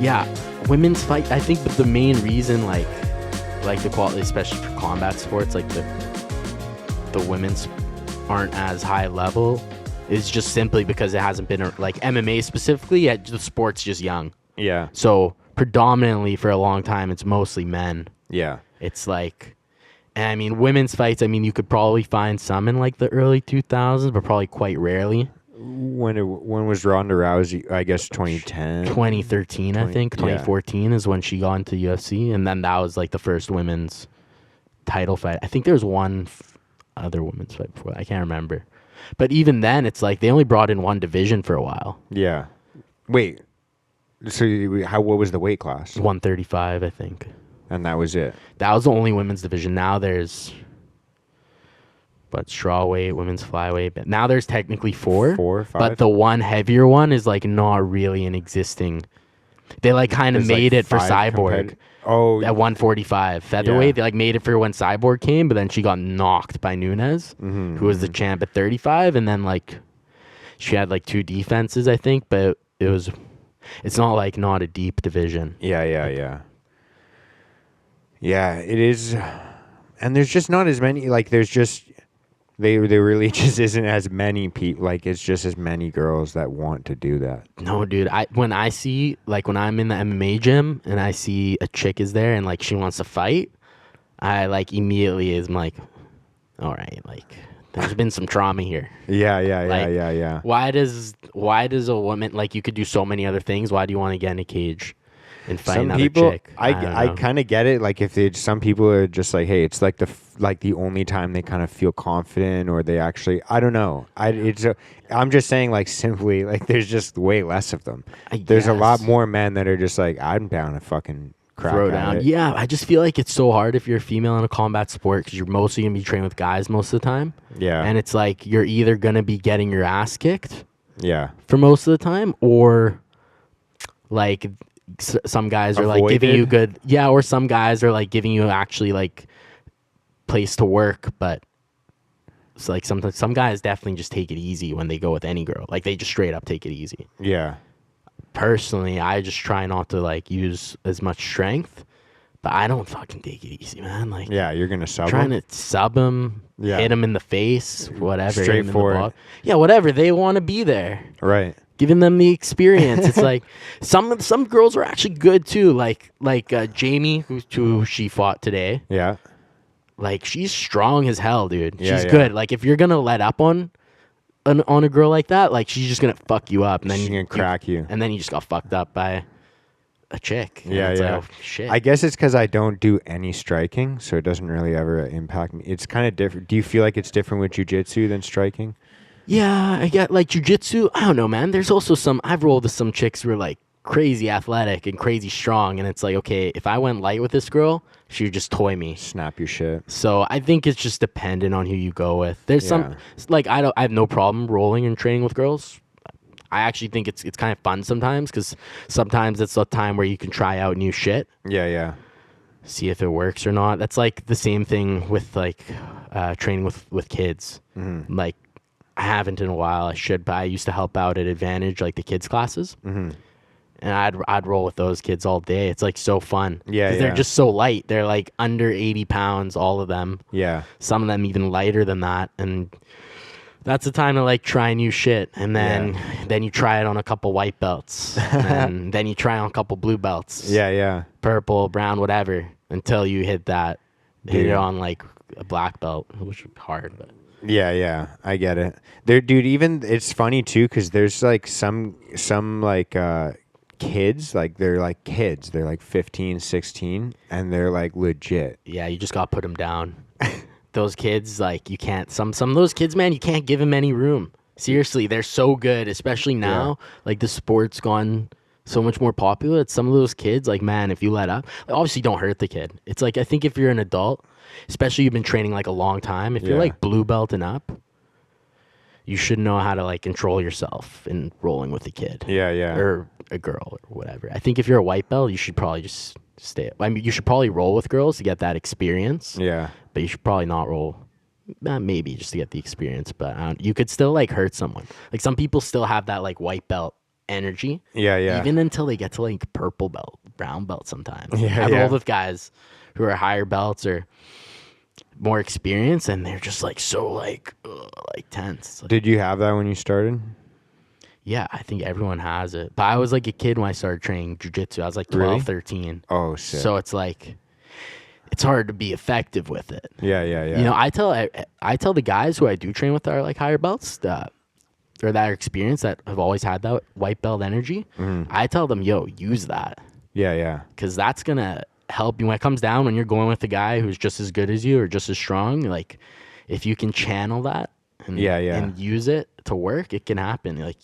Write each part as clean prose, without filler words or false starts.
yeah, women's fight. I think the main reason, like the quality, especially for combat sports, like the women's aren't as high level, is just simply because it hasn't been like MMA specifically. Yet the sport's just young. Yeah. So predominantly for a long time, it's mostly men. Yeah. It's like, and I mean, women's fights. I mean, you could probably find some in like the early 2000s, but probably quite rarely. When was Ronda Rousey? I guess 2010, 2013, I think. 2014 is when she got into UFC, and then that was like the first women's title fight. I think there was one other women's fight before. I can't remember, but even then, it's like they only brought in one division for a while. Yeah. Wait. So what was the weight class? 135, I think. And that was it. That was the only women's division. Now there's strawweight, women's flyweight. But now there's technically four, 5. But the one heavier one is like not really an existing. They like kind of made it for Cyborg. At 145 featherweight, they like made it for when Cyborg came, but then she got knocked by Nunes, who was the champ at 35, and then like she had like 2 defenses, I think, but it's not like not a deep division. Yeah, it is. And there's just not as many, like there's just there really just isn't as many people, like it's just as many girls that want to do that. No, dude, when I'm in the MMA gym and I see a chick is there and like she wants to fight, I like immediately am like, all right, like there's been some trauma here. Yeah. Why does a woman, like, you could do so many other things, why do you want to get in a cage and fight another chick? I kind of get it. Like some people are just like, hey, it's like the only time they kind of feel confident, or they actually, I don't know. I'm just saying, like, simply, like, there's just way less of them. There's a lot more men that are just like, I'm down to fucking throw down. Yeah, I just feel like it's so hard if you're a female in a combat sport because you're mostly gonna be training with guys most of the time. Yeah, and it's like you're either gonna be getting your ass kicked. Yeah, for most of the time, or like some guys are like giving you good. Yeah, or some guys are like giving you actually like place to work, but it's like sometimes some guys definitely just take it easy when they go with any girl. Like they just straight up take it easy. Yeah. Personally, I just try not to like use as much strength, but I don't fucking take it easy, man. Like, yeah, you're gonna sub trying to sub him, hit him in the face, whatever, straightforward. Yeah, whatever. They want to be there, right? Giving them the experience. It's like some girls are actually good too. Like Jamie, who she fought today. Yeah, like she's strong as hell, dude. She's good. Like if you're gonna let up on a girl like that, like she's just gonna fuck you up, and then she's gonna crack you, and then you just got fucked up by a chick. Yeah. Like, oh, shit. I guess it's because I don't do any striking, so it doesn't really ever impact me. It's kind of different. Do you feel like it's different with jiu-jitsu than striking? Yeah, I get like jiu-jitsu. I don't know, man. There's also I've rolled with some chicks who are like crazy athletic and crazy strong, and it's like, okay, if I went light with this girl, she would just toy me, snap your shit. So I think it's just dependent on who you go with. There's some like I have no problem rolling and training with girls. I actually think it's kind of fun sometimes because sometimes it's a time where you can try out new shit. Yeah. See if it works or not. That's like the same thing with like training with kids. Mm-hmm. Like I haven't in a while. I should, but I used to help out at Advantage, like the kids classes. Mm-hmm. And I'd roll with those kids all day. It's like so fun. Yeah. They're just so light. They're like under 80 pounds, all of them. Yeah. Some of them even lighter than that. And that's the time to like try new shit. And then you try it on a couple white belts. And then you try on a couple blue belts. Yeah. Purple, brown, whatever. Until you hit it on like a black belt, which is hard, but. Yeah, I get it. Dude, even it's funny too because there's like some like kids, like they're like kids. They're like 15, 16, and they're like legit. Yeah, you just got to put them down. Those kids, like you can't. Some of those kids, man, you can't give them any room. Seriously, they're so good, especially now. Yeah. Like the sport's gone so much more popular. It's some of those kids, like man, if you let up, obviously don't hurt the kid. It's like I think if you're an adult. Especially you've been training like a long time. If you're like blue belt and up, you should know how to like control yourself in rolling with a kid. Yeah. Or a girl or whatever. I think if you're a white belt, you should probably just stay. I mean, you should probably roll with girls to get that experience. Yeah. But you should probably not roll. Maybe just to get the experience. But you could still like hurt someone. Like some people still have that like white belt energy. Yeah, yeah. Even until they get to like purple belt, brown belt sometimes. Yeah, I've yeah. rolled with guys who are higher belts or more experienced, and they're just like so like tense. Like, Did you have that when you started? yeah, I think everyone has it. But I was like a kid when I started training jiu-jitsu. I was like 12, Really? 13. Oh, shit. So it's like it's hard to be effective with it. Yeah, yeah, yeah. You know, I tell the guys who I do train with that are like higher belts or that are experienced that have always had that white belt energy. I tell them, yo, use that Yeah, yeah. because that's gonna help you when it comes down when you're going with a guy who's just as good as you or just as strong. Like, if you can channel that and Yeah, yeah. and use it to work, it can happen. Like,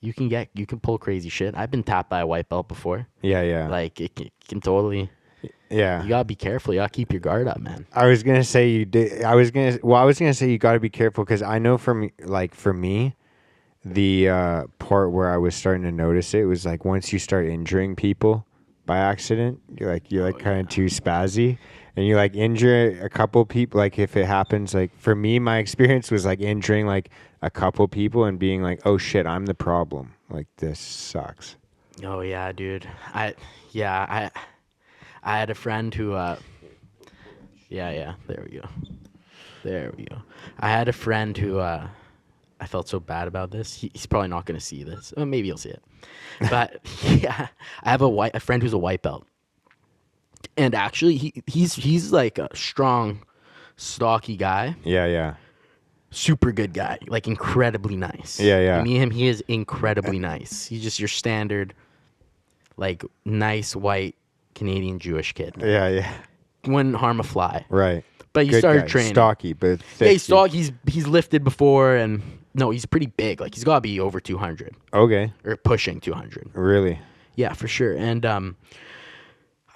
you can pull crazy shit. I've been tapped by a white belt before. Yeah, yeah. Like, it can totally. Yeah. You gotta be careful. You gotta keep your guard up, man. I was gonna say you did. I was gonna say you got to be careful because I know for me, the part where I was starting to notice it was like once you start injuring people by accident, you're kind of too spazzy, and you like injure a couple people. Like if it happens, like for me, my experience was like injuring like a couple people and being like, oh shit, I'm the problem. Like this sucks. Oh yeah, dude. I had a friend who there we go. There we go. I had a friend who I felt so bad about this. He's probably not going to see this. Maybe he'll see it. But yeah, I have a friend who's a white belt. And actually he's like a strong, stocky guy. Yeah, yeah. Super good guy, like incredibly nice. Yeah, yeah. Me and him, he is incredibly nice. He's just your standard like nice white Canadian Jewish kid. Yeah, yeah. Wouldn't harm a fly. Right. But you Good started guy. training. Stocky, but thick. Yeah, he's stocky. He's lifted before, and no, he's pretty big. Like he's got to be over 200 Okay. or pushing 200. Really? Yeah, for sure. And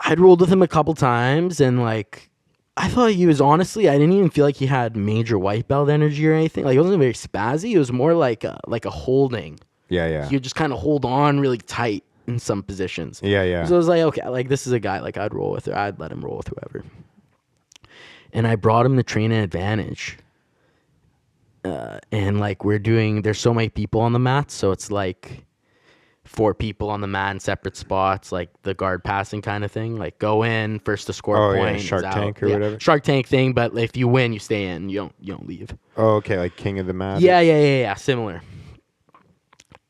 I'd rolled with him a couple times, and like I thought he was honestly, I didn't even feel like he had major white belt energy or anything. Like it wasn't very spazzy. It was more like a holding. Yeah, yeah. He would just kind of hold on really tight in some positions. Yeah, yeah. So I was like, okay, like this is a guy like I'd roll with, or I'd let him roll with whoever. And I brought him to train an advantage. And like there's so many people on the mat, so it's like 4 people on the mat in separate spots, like the guard passing kind of thing. Like go in first to score a point. Yeah, Shark is Tank out. or Yeah, whatever. Shark Tank thing, but if you win, you stay in. You don't leave. Oh, okay, like King of the Mat. Yeah, similar.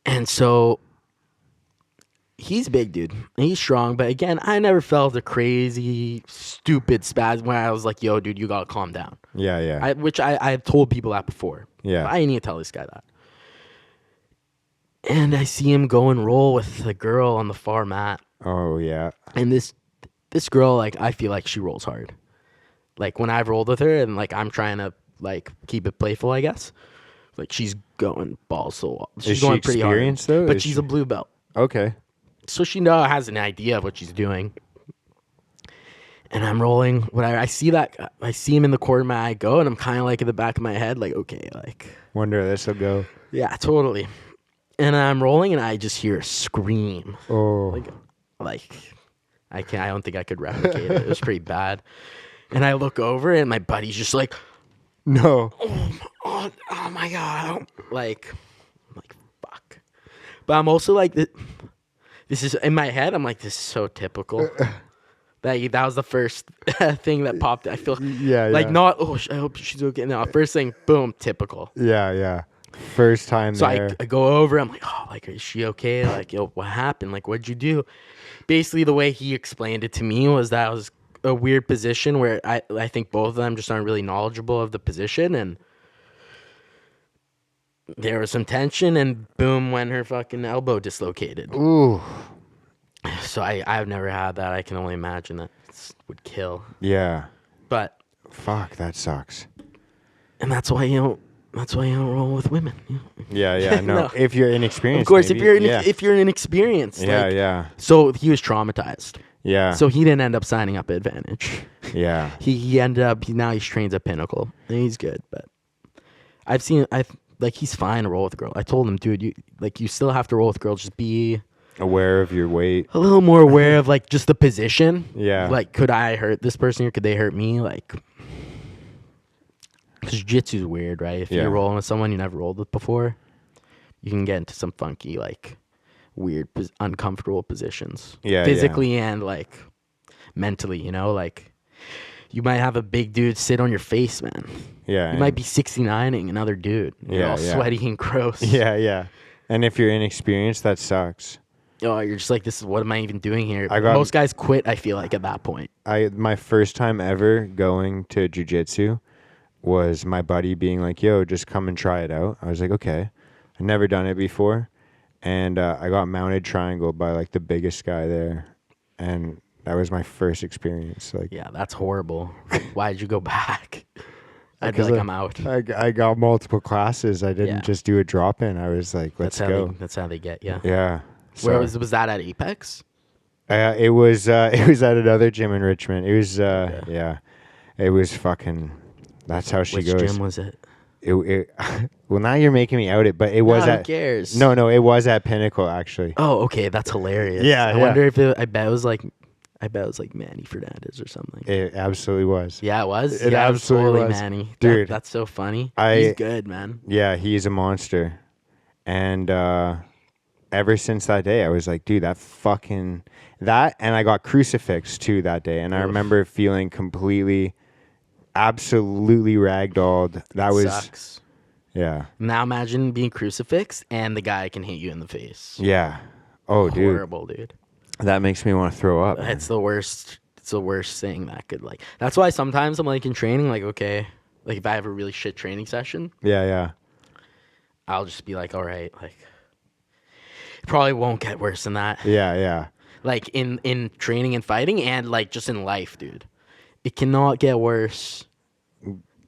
And so he's big, dude. He's strong, but again, I never felt a crazy, stupid spasm where I was like, "Yo, dude, you gotta calm down." Yeah, yeah. I've told people that before. Yeah. But I didn't need to tell this guy that. And I see him go and roll with a girl on the far mat, Oh, yeah. and this girl, like, I feel like she rolls hard. Like when I've rolled with her, and like I'm trying to like keep it playful, I guess. Like she's going balls so she's Is she going pretty hard, experienced, though? but Is she's she- a blue belt. Okay. So she has an idea of what she's doing. And I'm rolling. When I see him in the corner of my eye go, and I'm kind of like in the back of my head, like, okay, like, Wonder this will go. yeah, totally. And I'm rolling, and I just hear a scream. Oh. Like, I don't think I could replicate it. It was pretty bad. And I look over, and my buddy's just like, No. oh my God. Like, fuck. But I'm also like, this is in my head. I'm like, this is so typical. That was the first thing that popped. I feel Yeah, like yeah. not. Oh, I hope she's okay. No, first thing, boom, typical. Yeah, yeah. First time So there. I go over. I'm like, oh, like, is she okay? Like, yo, what happened? Like, what'd you do? Basically, the way he explained it to me was that it was a weird position where I think both of them just aren't really knowledgeable of the position, and there was some tension, and boom, went her fucking elbow dislocated. Ooh. So I've never had that. I can only imagine that would kill. Yeah. But Fuck, that sucks. and that's why you don't roll with women. You know? Yeah, yeah. No. No. If you're inexperienced. Of course, maybe. if you're inexperienced. Yeah, like, yeah. So he was traumatized. Yeah. So he didn't end up signing up at Advantage. yeah. He ended up now he's trains at Pinnacle and he's good. But he's fine to roll with a girl. I told him, dude, you still have to roll with girls. Just be Aware of your weight. a little more aware of like just the position. Yeah. Like, could I hurt this person or could they hurt me? Like, because jiu-jitsu is weird, right? If Yeah. you're rolling with someone you never rolled with before, you can get into some funky like weird, uncomfortable positions. Yeah, physically and like mentally. You know, like you might have a big dude sit on your face, man. Yeah. You might be 69ing another dude. You're all sweaty and gross. Yeah, yeah. And if you're inexperienced, that sucks. Oh, you're just like, this is what am I even doing here? I got- Most guys quit, I feel like, at that point. My first time ever going to jiu-jitsu was my buddy being like, yo, just come and try it out. I was like, okay. I'd never done it before. And I got mounted triangle by like the biggest guy there. And that was my first experience. Like, Yeah, that's horrible. Why'd you go back? I'd be because like, I'm out. I got multiple classes. I didn't Yeah. just do a drop in. I was like, let's go. That's how they get you. Yeah. Where So, was that at Apex? it was at another gym in Richmond. It was yeah. It was fucking. That's how she Which goes. gym was it? Well, now you're making me out it, but it was Who at. cares? No, it was at Pinnacle actually. Oh, okay, that's hilarious. Yeah, I yeah. wonder if I bet it was like Manny Fernandez or something. It absolutely was. Yeah, it was. It yeah, absolutely totally was. Manny. Dude. That's so funny. I- He's good, man. Yeah, he's a monster, and ever since that day, I was like, dude, and I got crucifixed too that day, and I Oof. remember feeling completely, absolutely ragdolled. That was Sucks. yeah, Now imagine being crucifixed and the guy can hit you in the face. yeah. Oh, dude, Horrible, dude. that makes me want to throw up. man. It's the worst. It's the worst thing that could like. That's why sometimes I'm like in training, like okay, like if I have a really shit training session, Yeah, yeah. I'll just be like, all right, like it probably won't get worse than that. Yeah, yeah. Like in training and fighting and like just in life, dude. It cannot get worse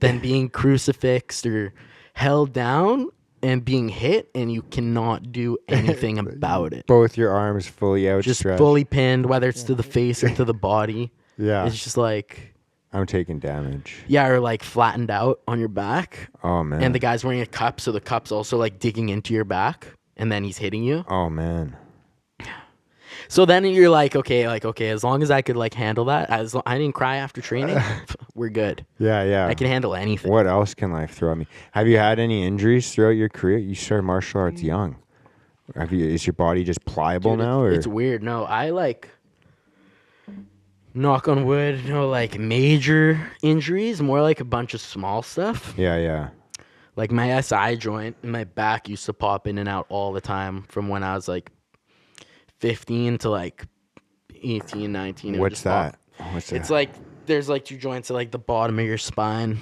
than being crucifixed or held down and being hit and you cannot do anything about it. Both your arms fully outstretched. Just fully pinned, whether it's to the face or to the body. Yeah. It's just like, I'm taking damage. yeah, or like flattened out on your back. Oh man. And the guy's wearing a cup, so the cup's also like digging into your back and then he's hitting you. Oh man. So then you're like, okay, as long as I could like handle that, I didn't cry after training, we're good. Yeah, yeah. I can handle anything. What else can life throw at me? Have you had any injuries throughout your career? You started martial arts young. Is your body just pliable Dude, now, or it's weird. No, I like, knock on wood, no like major injuries, more like a bunch of small stuff. yeah, yeah, Like my SI joint in my back used to pop in and out all the time from when I was like 15 to like 18, 19. It would What's just that? pop. What's that? It's like there's like two joints at like the bottom of your spine,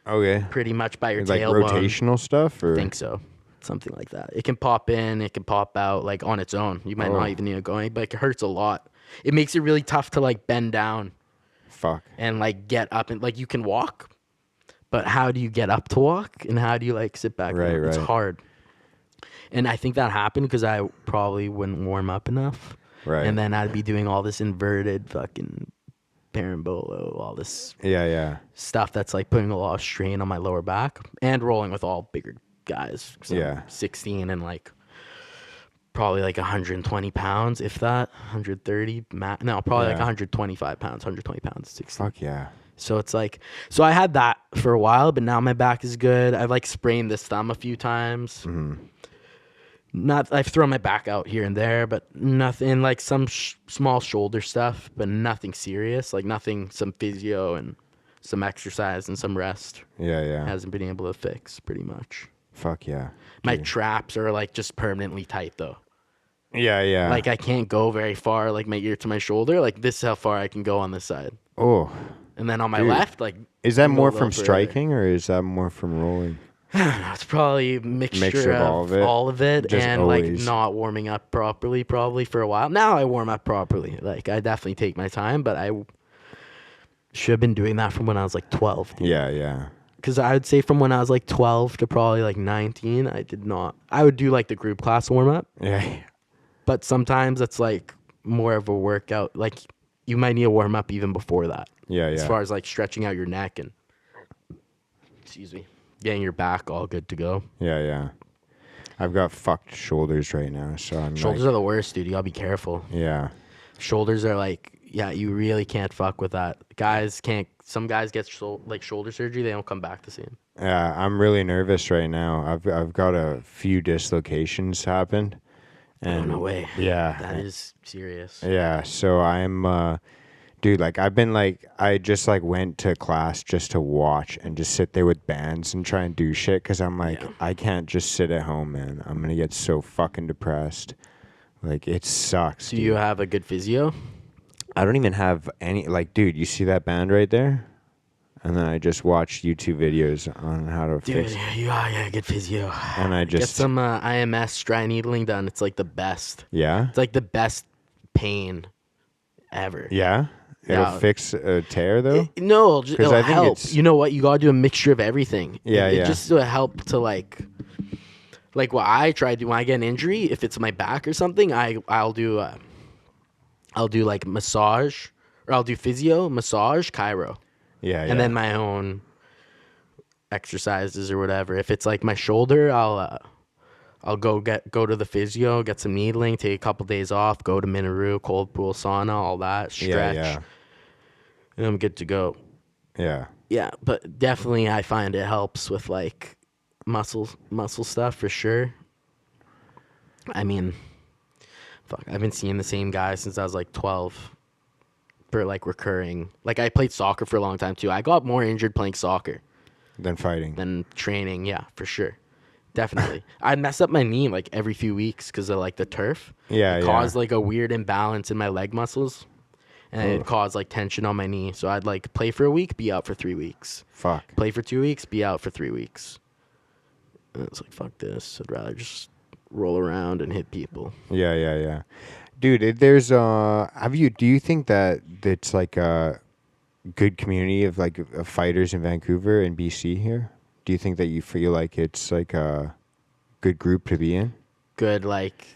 okay, pretty much by your like tailbone. rotational stuff, or I think so. Something like that. It can pop in, it can pop out like on its own. You might not even need to go in, but it hurts a lot. It makes it really tough to like bend down fuck. and like get up and like you can walk, but how do you get up to walk and how do you like sit back? Right, down? It's right. hard. And I think that happened because I probably wouldn't warm up enough. Right. And then I'd be doing all this inverted fucking parambolo, all this Yeah, yeah, stuff that's like putting a lot of strain on my lower back and rolling with all bigger guys. 'Cause I'm Yeah. 16 and like probably like 120 pounds, if that, 130. No, probably like Yeah. 125 pounds, 120 pounds, 16. fuck yeah. So it's like, so I had that for a while, but now my back is good. I've like sprained this thumb a few times. Mm-hmm. I've thrown my back out here and there, but nothing like some small shoulder stuff, but nothing serious. Like nothing, some physio and some exercise and some rest Yeah, yeah. hasn't been able to fix pretty much. Fuck yeah. My Dude. traps are like just permanently tight though. Yeah, yeah. Like I can't go very far, like my ear to my shoulder. Like this is how far I can go on this side. oh, And then on my Dude. left, like is that I can go more a from little further. striking or is that more from rolling? I don't know, it's probably a mixture of all of it? Just and always. like not warming up properly probably for a while. Now I warm up properly. Like I definitely take my time, but I should have been doing that from when I was like 12. Yeah, yeah. Because I would say from when I was like 12 to probably like 19, I did not. I would do like the group class warm up, Yeah. but sometimes it's like more of a workout. Like you might need a warm up even before that. Yeah, As yeah. far as like stretching out your neck and, excuse me, getting your back all good to go. Yeah, yeah. I've got fucked shoulders right now, so I'm Shoulders like, are the worst, dude. You gotta be careful. yeah. Shoulders are like, yeah, you really can't fuck with that. Guys can't. Some guys get like shoulder surgery, they don't come back the same. Yeah, I'm really nervous right now. I've got a few dislocations happened, And no way. yeah, That is serious. yeah. So I'm dude, like I've been like I just like went to class just to watch and just sit there with bands and try and do shit because I'm like Yeah. I can't just sit at home, man. I'm gonna get so fucking depressed. Like it sucks, Do dude. you have a good physio? I don't even have any like, dude. You see that band right there? And then I just watched YouTube videos on how to Dude, fix. you gotta get physio. And I Get just some IMS dry needling done. It's like the best. yeah, It's like the best pain ever. yeah. It'll Yeah. fix a tear though. No, it'll I think help. it's- You know what? You gotta do a mixture of everything. Yeah, it yeah. just will help to like what I try to do when I get an injury. If it's my back or something, I'll do like massage, or I'll do physio, massage, chiro, Yeah, and then my own exercises or whatever. If it's like my shoulder, I'll go to the physio, get some needling, take a couple days off, go to Minoru, cold pool, sauna, all that, stretch, yeah, and I'm good to go. yeah. Yeah, but definitely I find it helps with like muscle stuff for sure. I mean, fuck, I've been seeing the same guy since I was like 12 for like recurring. Like I played soccer for a long time too. I got more injured playing soccer Then fighting. than training. Yeah, for sure. Definitely. I'd mess up my knee like every few weeks because of like the turf. Yeah, It yeah. caused like a weird imbalance in my leg muscles. And it Oof. caused like tension on my knee. So I'd like play for a week, be out for 3 weeks. Fuck. Play for 2 weeks, be out for 3 weeks. And it's like, fuck this. I'd rather just roll around and hit people. Yeah, yeah, yeah. Dude, there's do you think that it's like a good community of like of fighters in Vancouver and BC here? Do you think that you feel like it's like a good group to be in? Good, like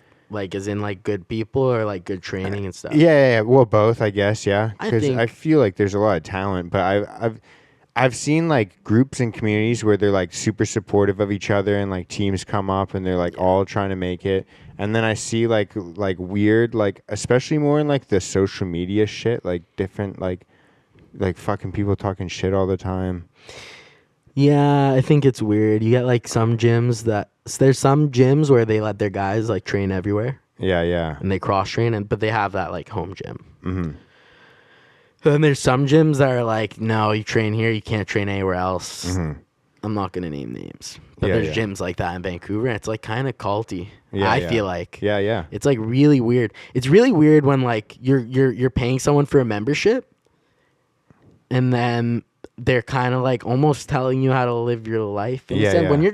as in like good people or like good training and stuff. Yeah. Well, both, I guess. Yeah, I because I think- feel like there's a lot of talent, but I've seen like groups and communities where they're like super supportive of each other and like teams come up and they're like all trying to make it. And then I see like weird like especially more in like the social media shit, like different like fucking people talking shit all the time. Yeah, I think it's weird. You get like some gyms there's some gyms where they let their guys like train everywhere Yeah, yeah. and they cross train, but they have that like home gym. Mm-hmm. Then there's some gyms that are like, no, you train here, you can't train anywhere else. Mm-hmm. I'm not gonna name names, but Yeah, there's yeah. gyms like that in Vancouver, and it's like kind of culty. Yeah, I yeah. feel like Yeah, yeah. it's like really weird. It's really weird when like you're paying someone for a membership, and then they're kind of like almost telling you how to live your life. Yeah, Instead, when yeah.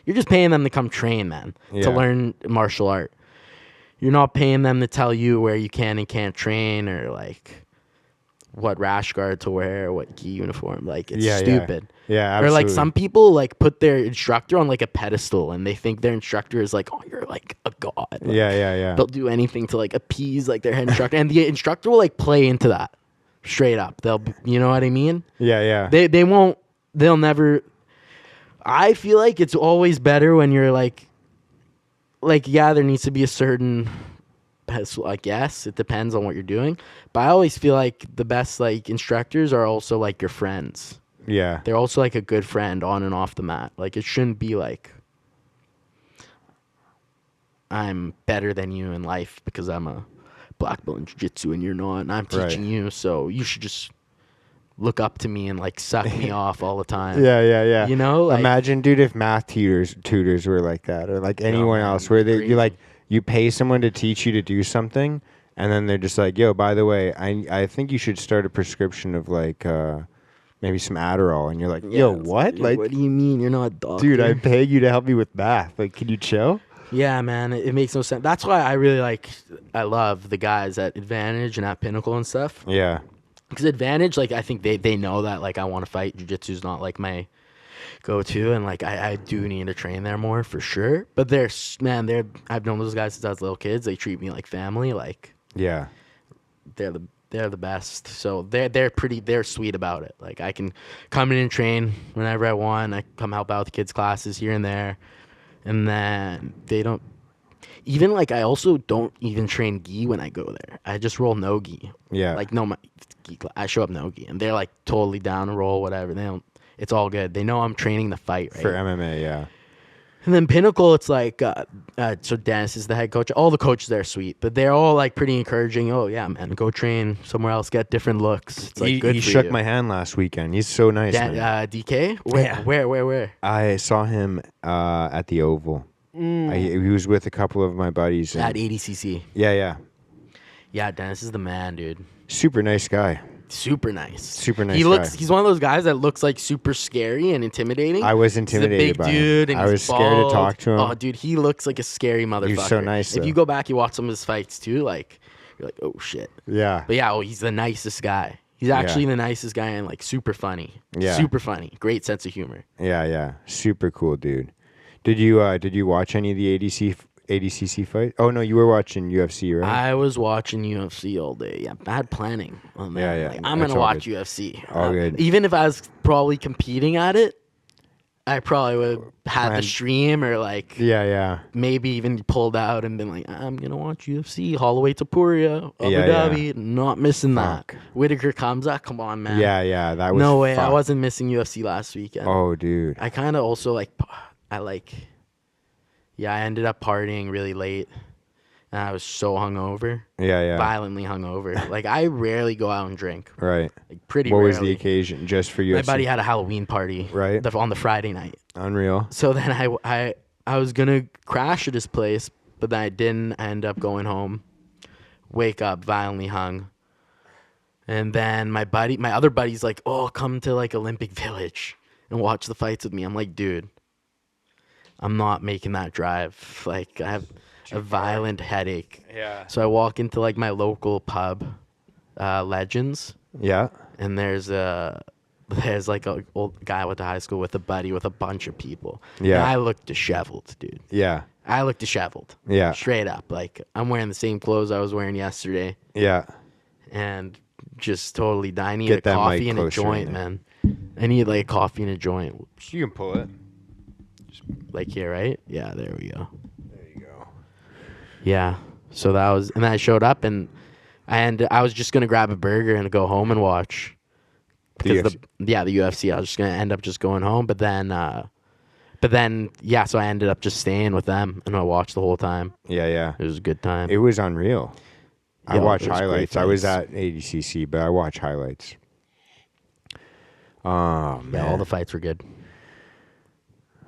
you're just paying them to come train, man, Yeah. to learn martial art. You're not paying them to tell you where you can and can't train, or like what rash guard to wear, what gi uniform. Like it's Yeah, yeah. stupid. Yeah, Or like absolutely. some people like put their instructor on like a pedestal and they think their instructor is like, oh, you're like a god. Like, Yeah, yeah, yeah. They'll do anything to like appease like their head instructor, and the instructor will like play into that straight up. You know what I mean? Yeah, yeah. They won't. They'll never. I feel like it's always better when you're like yeah, there needs to be a certain pedestal. I guess it depends on what you're doing, but I always feel like the best like instructors are also like your friends. Yeah. They're also like a good friend on and off the mat. Like it shouldn't be like I'm better than you in life because I'm a black belt in jiu-jitsu and you're not, and I'm teaching you, so you should just look up to me and like suck me off all the time. Yeah, yeah, yeah. You know, like, imagine, dude, if math tutors were like that, or like anyone man, else, where crazy. you pay someone to teach you to do something, and then they're just like, yo, by the way, I think you should start a prescription of like maybe some Adderall, and you're like, yo, it's what? Like, what do you mean you're not a doctor? dude, I pay you to help me with math. Like, can you chill? Yeah, man, it makes no sense. That's why I love the guys at Advantage and at Pinnacle and stuff. Yeah. Because Advantage, like, I think they know that, like, I want to fight. Jiu-Jitsu's not, like, my go-to. And, like, I do need to train there more for sure. But I've known those guys since I was little kids. They treat me like family. Like, Yeah. they're the best. So they're sweet about it. Like, I can come in and train whenever I want. I come help out with the kids' classes here and there. And then they don't. Even, like, I also don't even train gi when I go there. I just roll no gi. Yeah. Like, no, I show up no gi, and they're like totally down to roll, whatever. They don't. It's all good. They know I'm training the fight, right? For MMA, yeah. And then Pinnacle, it's like, so Dennis is the head coach. All the coaches there are sweet, but they're all like pretty encouraging. Oh yeah, man, go train somewhere else, get different looks. It's like good He for shook you. my hand last weekend. He's so nice, man. DK, where, Yeah. where? I saw him at the Oval. He was with a couple of my buddies. At ADCC. Yeah. Yeah, Dennis is the man, dude. Super nice guy. Super nice. Super nice He looks. guy. He's one of those guys that looks like super scary and intimidating. I was intimidated He's a big by dude, him. and I he's was scared to bald. talk to him. Oh, dude, he looks like a scary motherfucker. so nice, If though. you go back, you watch some of his fights too. Like, you're like, oh shit. Yeah. But yeah, he's the nicest guy. He's actually the nicest guy and like super funny. Yeah. Super funny. Great sense of humor. Yeah. Super cool, dude. Did you watch any of the ADCC fight? Oh no, you were watching UFC, right? I was watching UFC all day. Yeah, bad planning on that. Yeah. Like, I'm That's gonna all watch good. UFC. All good. Even if I was probably competing at it, I probably would have had the Planned. stream or like Yeah. maybe even pulled out and been like, I'm gonna watch UFC, Holloway Tapuria, Abu Yeah. Dhabi. Not missing Fuck. that. Whitaker comes out. Come on, man. Yeah. That was No way. I fucked. wasn't missing UFC last weekend. Oh, dude. I kind of also like, I ended up partying really late. And I was so hungover. Yeah. Violently hungover. Like, I rarely go out and drink. Right. Like, pretty What rarely. was the occasion? Just for you? My buddy had a Halloween party. Right. On the Friday night. Unreal. So then I was going to crash at his place, but then I didn't. I ended up going home. Wake up, violently hung. And then my other buddy's like, oh, come to like Olympic Village and watch the fights with me. I'm like, dude, I'm not making that drive. Like, I have a violent headache. Yeah. So I walk into like my local pub, Legends, Yeah. and there's like a old guy I went to high school with, a buddy with a bunch of people. Yeah. And I look disheveled, dude. Yeah. I look disheveled. Yeah. Straight up. Like, I'm wearing the same clothes I was wearing yesterday Yeah. and just totally dying. I need Get a that mic coffee and a closer in joint, there. man. I need like a coffee and a joint. You can pull it. Like here, right? Yeah, there we go. There you go. Yeah. So that was, and then I showed up and I was just gonna grab a burger and go home and watch. Because the UFC. I was just gonna end up just going home, but then yeah. So I ended up just staying with them and I watched the whole time. Yeah. It was a good time. It was unreal. I Yo, watched it was great highlights. I was fights. at ADCC, but I watched highlights. Oh man. Yeah, all the fights were good.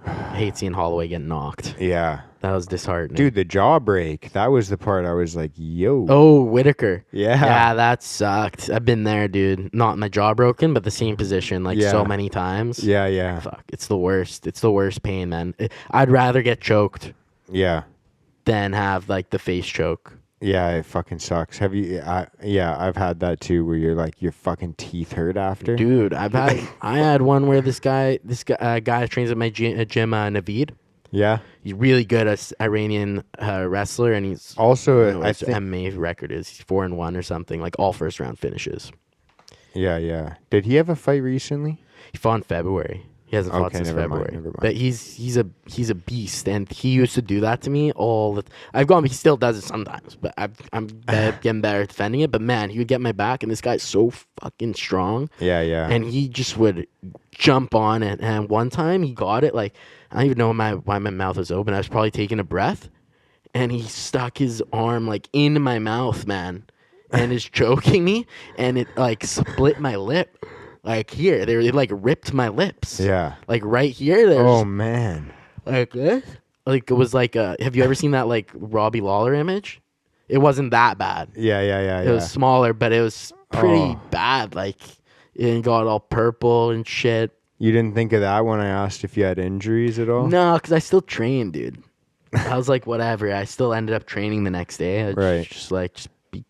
I hate seeing Holloway get knocked. Yeah. That was disheartening. Dude, the jaw break. That was the part I was like, yo. Oh, Whitaker. Yeah. Yeah, that sucked. I've been there, dude. Not my jaw broken, but the same position like Yeah. so many times. Yeah. Fuck. It's the worst. It's the worst pain, man. I'd rather get choked Yeah. than have like the face choke. Yeah, it fucking sucks. Have you? I've had that too, where you're like your fucking teeth hurt after. Dude, I had one where this guy trains at my gym, Naveed. Yeah. He's really good as Iranian wrestler, and he's Also, I don't know what I his think. MMA record is. He's 4-1 or something, like all first round finishes. Yeah. Did he have a fight recently? He fought in February. He hasn't fought Okay, since never mind, February. never mind. But he's a beast, and he used to do that to me all the. He still does it sometimes, but I'm getting better at defending it. But man, he would get my back, and this guy's so fucking strong. Yeah. And he just would jump on it. And one time he got it, like, I don't even know why my mouth was open. I was probably taking a breath, and he stuck his arm like in my mouth, man, and is choking me, and it like split my lip. Like here, it like ripped my lips. Yeah. Like right here, there's Oh man. like this. Like it was like have you ever seen that like Robbie Lawler image? It wasn't that bad. Yeah. It was smaller, but it was pretty Oh. bad. Like it got all purple and shit. You didn't think of that when I asked if you had injuries at all? No, because I still trained, dude. I was like, whatever. I still ended up training the next day. Right. Just be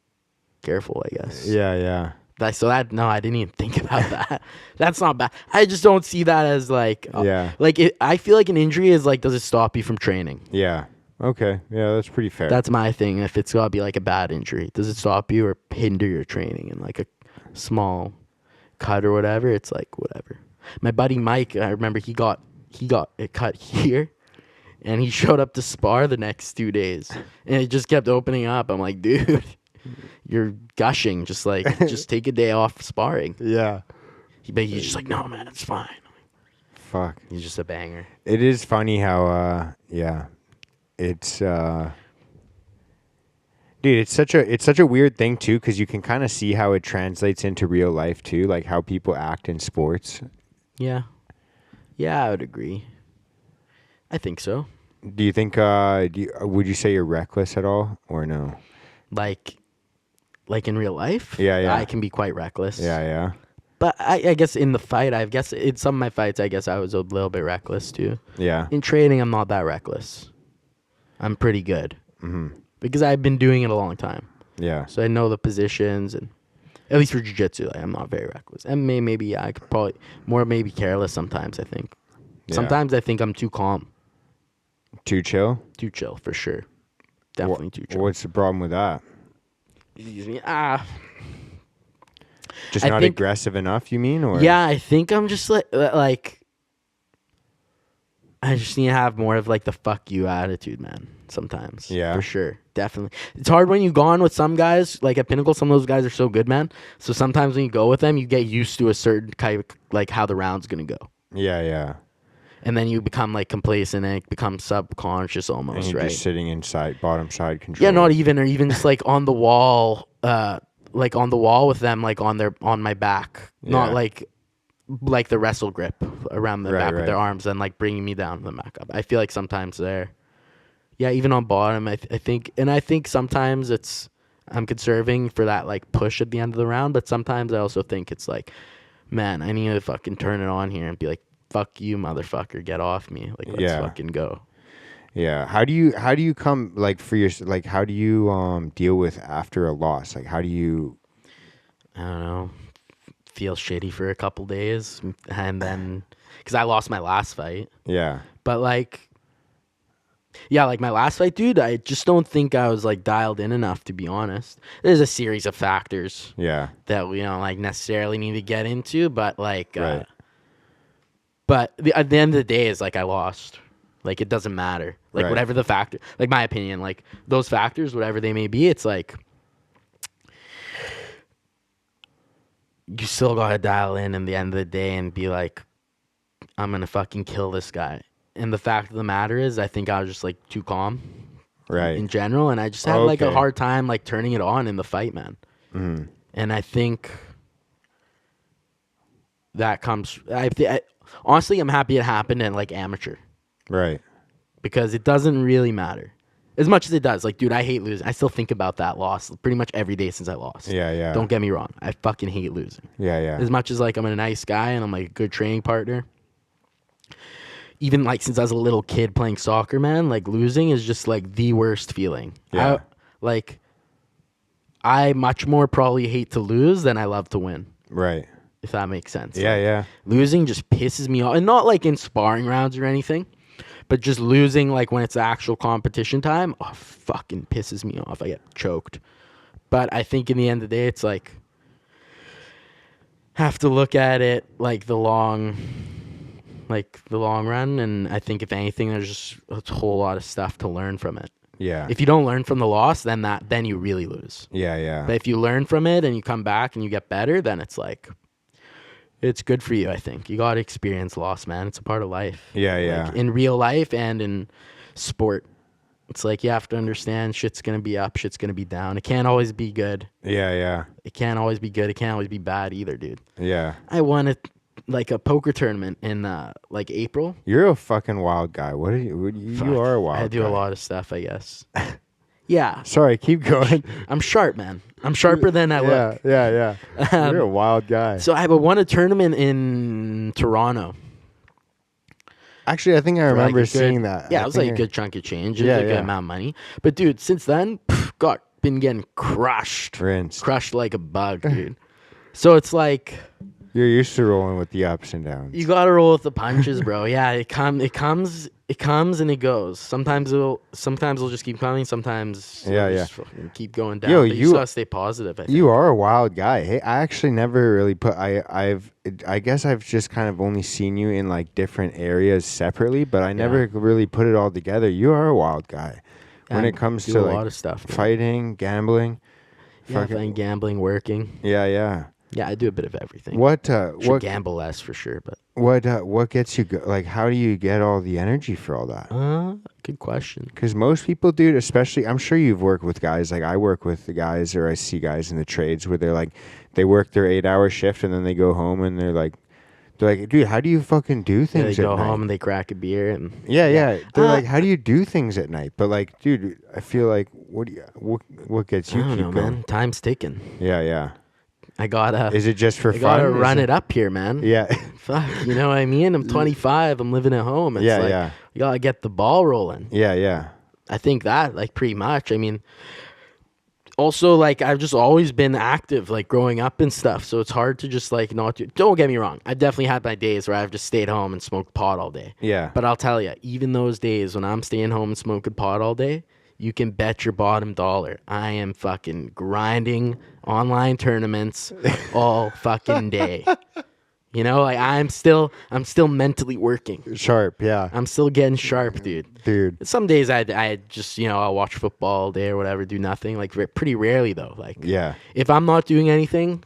careful, I guess. Yeah. I didn't even think about that. That's not bad. I just don't see that as like, Yeah. Like I feel like an injury is like, does it stop you from training? Yeah. Okay. Yeah, that's pretty fair. That's my thing. If it's gotta be like a bad injury, does it stop you or hinder your training? And like a small cut or whatever, it's like whatever. My buddy Mike, I remember he got a cut here, and he showed up to spar the next 2 days, and it just kept opening up. I'm like, dude, you're gushing. Just take a day off sparring. Yeah. But he's just like, no, man, it's fine. fuck. He's just a banger. It is funny how it's dude, it's such a weird thing too, because you can kind of see how it translates into real life too, like how people act in sports. Yeah. Yeah, I would agree. I think so. Do you think would you say you're reckless at all or no? Like in real life, Yeah. I can be quite reckless. Yeah. But I guess in the fight, I guess in some of my fights, I guess I was a little bit reckless too. Yeah. In training, I'm not that reckless. I'm pretty good because I've been doing it a long time. Yeah. So I know the positions, and at least for jiu-jitsu, like, I'm not very reckless. And maybe I could probably maybe careless sometimes, I think. Yeah. Sometimes I think I'm too calm. Too chill? Too chill, for sure. Definitely too chill. What's the problem with that? Excuse me. Just I not think, aggressive enough, you mean? Or yeah, I think I'm just like I just need to have more of like the fuck you attitude, man. Sometimes. Yeah. For sure. Definitely. It's hard when you go on with some guys, like at Pinnacle, some of those guys are so good, man. So sometimes when you go with them, you get used to a certain kind of like how the round's gonna go. Yeah. And then you become like complacent and it becomes subconscious almost, And you're right? just sitting inside, bottom side control. Yeah, not even, or even just like on the wall, like on the wall with them, like on my back, not like the wrestle grip around the back of their arms and like bringing me down to the back up. I feel like sometimes there, yeah, even on bottom, I think sometimes I'm conserving for that like push at the end of the round, but sometimes I also think it's like, man, I need to fucking turn it on here and be like, fuck you, motherfucker, get off me, like let's fucking go. Yeah. How do you come like for your like how do you deal with after a loss? Like how do you I don't know, feel shitty for a couple days and then because I lost my last fight. Yeah. But like like my last fight, dude, I just don't think I was like dialed in enough, to be honest. There's a series of factors that we don't like necessarily need to get into, but like but at the end of the day is like I lost. Like it doesn't matter. Like whatever the factor, like my opinion, like those factors, whatever they may be, it's like you still gotta dial in the end of the day and be like, I'm gonna fucking kill this guy. And the fact of the matter is, I think I was just like too calm, in general, and I just had like a hard time like turning it on in the fight, man. And I think that comes. Honestly, I'm happy it happened in like amateur, because it doesn't really matter as much as it does. Like, dude, I hate losing. I still think about that loss pretty much every day since I lost. Yeah. Don't get me wrong. I fucking hate losing. Yeah. As much as like I'm a nice guy and I'm like a good training partner. Even like since I was a little kid playing soccer, man, like losing is just like the worst feeling. Yeah. I much more probably hate to lose than I love to win. Right. If that makes sense. Yeah. Losing just pisses me off. And not like in sparring rounds or anything, but just losing like when it's actual competition time, fucking pisses me off. I get choked. But I think in the end of the day, it's like, have to look at it like the long run. And I think if anything, there's just a whole lot of stuff to learn from it. Yeah. If you don't learn from the loss, then you really lose. Yeah. But if you learn from it and you come back and you get better, then it's like, it's good for you, I think. You got to experience loss, man. It's a part of life. Yeah. Like, in real life and in sport. It's like you have to understand shit's going to be up, shit's going to be down. It can't always be good. Yeah. It can't always be good. It can't always be bad either, dude. Yeah. I won a poker tournament in like April. You're a fucking wild guy. What are you? You are a wild guy. I do a lot of stuff, I guess. Yeah. Sorry, keep going. I'm sharp, man. I'm sharper than I look. Yeah. You're a wild guy. So I won a tournament in Toronto. Actually, I think I remember seeing that. Yeah, it was like a good chunk of change. It was a good amount of money. But dude, since then, been getting crushed. Rinsed. Crushed like a bug, dude. So it's like, you're used to rolling with the ups and downs. you gotta roll with the punches, bro. Yeah, it comes and it goes. Sometimes it'll just keep coming. Sometimes it'll just fucking keep going down. Yo, but you just gotta stay positive. I think. You are a wild guy. Hey, I actually never really I guess I've just kind of only seen you in like different areas separately, but I never really put it all together. You are a wild guy when it comes to a like lot of stuff, fighting, gambling. Fucking gambling, working. Yeah. Yeah, I do a bit of everything. Should What gamble less for sure, but what gets you like? How do you get all the energy for all that? good question. Because most people, dude, especially, I'm sure you've worked with guys. Like I work with the guys, or I see guys in the trades where they're like, they work their 8-hour shift and then they go home and they're like, dude, how do you fucking do Yeah, things they at go night? home and they crack a beer and Yeah. They're Uh, like, how do you do things at night? But like, dude, I feel like what gets I you don't keep know, going? man. Time's ticking. Yeah. I gotta Is it just for I fun? gotta run Is it up here, man. Yeah. Fuck, you know what I mean? I'm 25. I'm living at home. It's like Yeah. you gotta get the ball rolling. Yeah. I think that like pretty much. I mean, also like I've just always been active, like growing up and stuff. So it's hard to just like not do. Don't get me wrong. I definitely had my days where I've just stayed home and smoked pot all day. Yeah. But I'll tell you, even those days when I'm staying home and smoking pot all day, you can bet your bottom dollar I am fucking grinding online tournaments all fucking day. You know, like I'm still mentally working. Sharp, yeah. I'm still getting sharp, dude. Dude. Some days I just, I'll watch football all day or whatever, do nothing. Like pretty rarely though. Like Yeah. if I'm not doing anything,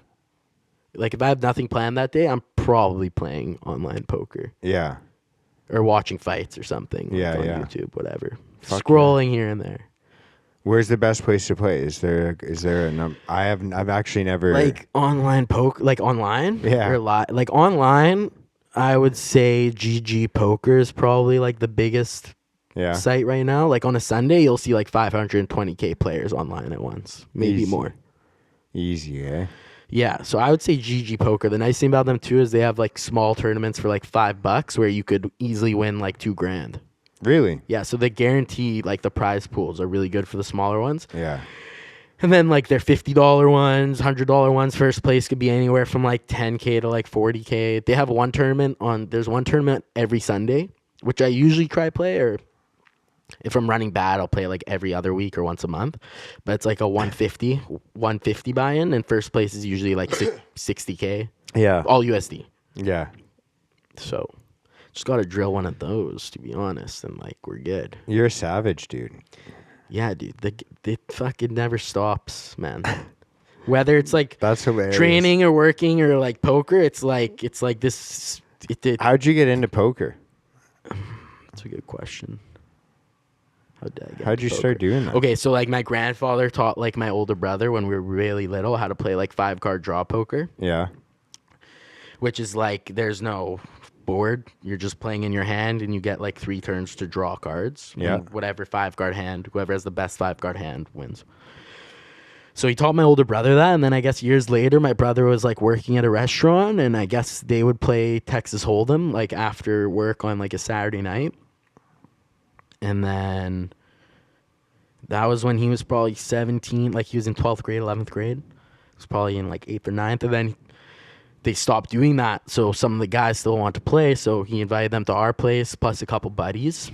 like if I have nothing planned that day, I'm probably playing online poker Yeah. or watching fights or something. Yeah, like on yeah. YouTube, whatever. Fuck Scrolling here and there. Where's the best place to play? Is there a number? I've actually never Like online poker, like online, Yeah. or like online. I would say GG Poker is probably like the biggest Yeah. site right now. Like on a Sunday, you'll see like 520K players online at once, maybe Easy. more. Easy, eh? Yeah, so I would say GG Poker. The nice thing about them too is they have like small tournaments for like $5 where you could easily win like $2,000. Really? Yeah, so they guarantee like the prize pools are really good for the smaller ones. Yeah. And then like their $50 ones, $100 ones, first place could be anywhere from like 10K to like 40K. They have there's one tournament every Sunday, which I usually try play, or if I'm running bad, I'll play like every other week or once a month. But it's like a 150 buy-in, and first place is usually like 60K, Yeah. all USD. Yeah. So just got to drill one of those, to be honest, and like we're good. You're a savage, dude. Yeah, dude, it fucking never stops, man. Whether it's like That's hilarious. training or working or like poker, it's like this. How'd you get into poker? That's a good question. How did I get How'd you into start poker? doing that? Okay, so like my grandfather taught like my older brother when we were really little how to play like 5-card draw poker, Yeah. which is like there's no board. You're just playing in your hand and you get like 3 turns to draw cards. Yeah. And whatever 5-card hand, whoever has the best 5-card hand wins. So he taught my older brother that, and then I guess years later, my brother was like working at a restaurant, and I guess they would play Texas Hold'em like after work on like a Saturday night. And then that was when he was probably 17, like he was in 12th grade, 11th grade. He was probably in like 8th or 9th, and then they stopped doing that. So some of the guys still want to play, so he invited them to our place plus a couple buddies.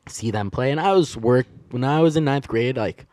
See them play, and when I was in 9th grade, like.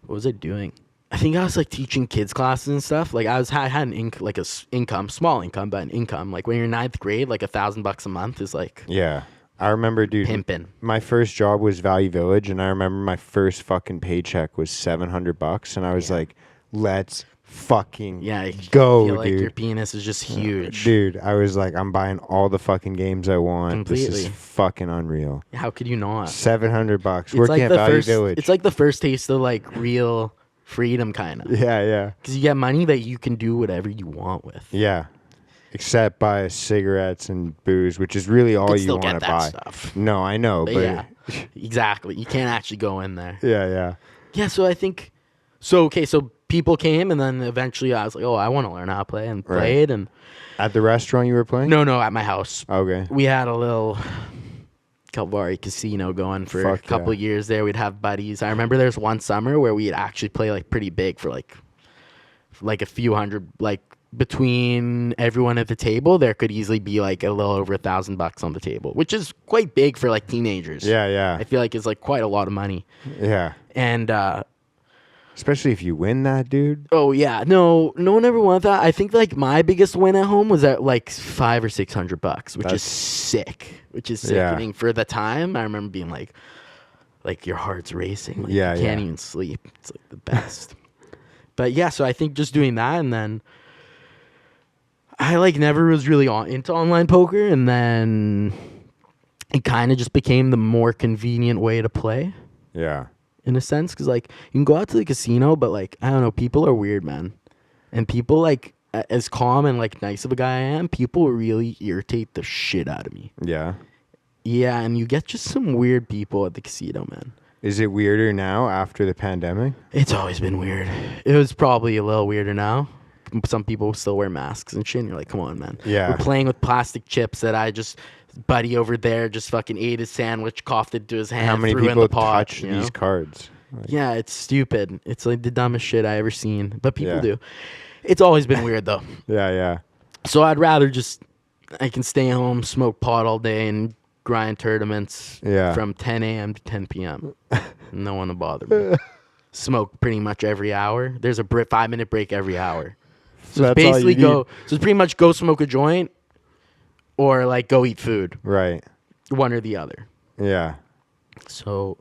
What was I doing? I think I was like teaching kids classes and stuff. Like I had an income, small income, but an income. Like when you're in 9th grade, like $1,000 a month is like Yeah. I remember, dude. pimping. My first job was Value Village, and I remember my first fucking paycheck was $700, and I was like, "Let's fucking Yeah, go, feel like dude." your penis is just huge. Dude, I was like, I'm buying all the fucking games I want. This Completely. is fucking unreal. How could you not? $700 It's working like at the Value first. Village. It's like the first taste of like real freedom, kind of. yeah. Because you get money that you can do whatever you want with. Yeah. Except buy cigarettes and booze, which is really all Could you still want get to that buy. stuff. No, I know, But but yeah, exactly. You can't actually go in there. yeah. Yeah, so I think so people came, and then eventually I was like, "Oh, I want to learn how to play," and Right. played. And At the restaurant you were playing? no, at my house. Okay. We had a little Kalvari casino going for Fuck a couple yeah. of years there. We'd have buddies. I remember there's one summer where we'd actually play like pretty big for like a few hundred, like between everyone at the table, there could easily be like a little over $1,000 on the table, which is quite big for like teenagers. Yeah. I feel like it's like quite a lot of money. Yeah. And Especially if you win that, dude. oh yeah, no one ever won that. I think like my biggest win at home was at like $500 or $600, which is sick. Which is sickening for the time. I remember being like your heart's racing. Like, Yeah, you can't yeah. even sleep. It's like the best. But yeah, so I think just doing that, and then I like never was really into online poker, and then it kind of just became the more convenient way to play Yeah. in a sense, because like you can go out to the casino, but like I don't know, people are weird, man, and people like as calm and like nice of a guy I am, people really irritate the shit out of me. Yeah. Yeah, and you get just some weird people at the casino, man. Is it weirder now after the pandemic? It's always been weird. It was probably a little weirder now. Some people still wear masks and shit, and you're like, come on, man. Yeah. We're playing with plastic chips that I just, buddy over there just fucking ate his sandwich, coughed it to his hand, How many threw in people the pot, touch you know? these cards? Like, Yeah, it's stupid. It's like the dumbest shit I ever seen, but people Yeah. do. It's always been weird, though. yeah, yeah. So I'd rather just, I can stay home, smoke pot all day, and grind tournaments Yeah. from 10 a.m. to 10 p.m. No one will bother me. Smoke pretty much every hour. There's a 5-minute break every hour. So it's That's all basically you go. So it's pretty much go smoke a joint, or like go eat food. Right. One or the other. Yeah. So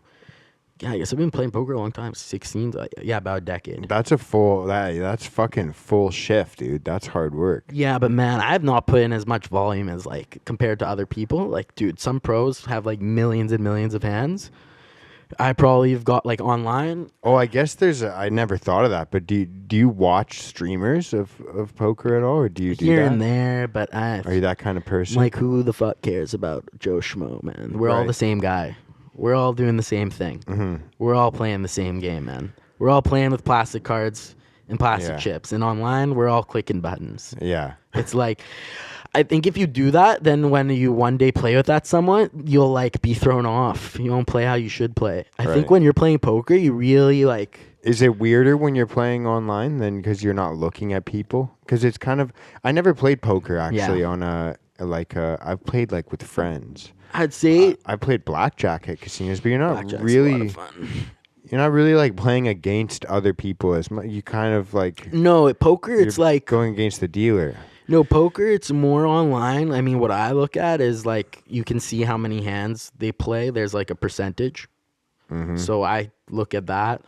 yeah, I guess I've been playing poker a long time. 16, yeah, about a decade. That's that's fucking full shift, dude. That's hard work. Yeah, but man, I have not put in as much volume as like compared to other people. Like, dude, some pros have like millions and millions of hands. I probably have got like online. Oh, I guess I never thought of that, but do you watch streamers of poker at all, or do you do Here that? and there, but Are you that kind of person? like, who the fuck cares about Joe Schmo, man? We're all Right. the same guy. We're all doing the same thing. Mm-hmm. We're all playing the same game, man. We're all playing with plastic cards and plastic Yeah. chips. And online, we're all clicking buttons. Yeah. It's like, I think if you do that, then when you one day play with that someone, you'll like be thrown off. You won't play how you should play. I think Right. when you're playing poker, you really like. Is it weirder when you're playing online than because you're not looking at people? Because it's kind of. I never played poker actually Yeah. on I've played like with friends. I'd say I played blackjack at casinos, but you're not blackjack's a lot really. of fun. You're not really like playing against other people as much. You kind of like. No, at poker, it's you're like going against the dealer. no poker. It's more online. I mean, what I look at is like you can see how many hands they play. There's like a percentage. Mm-hmm. So I look at that.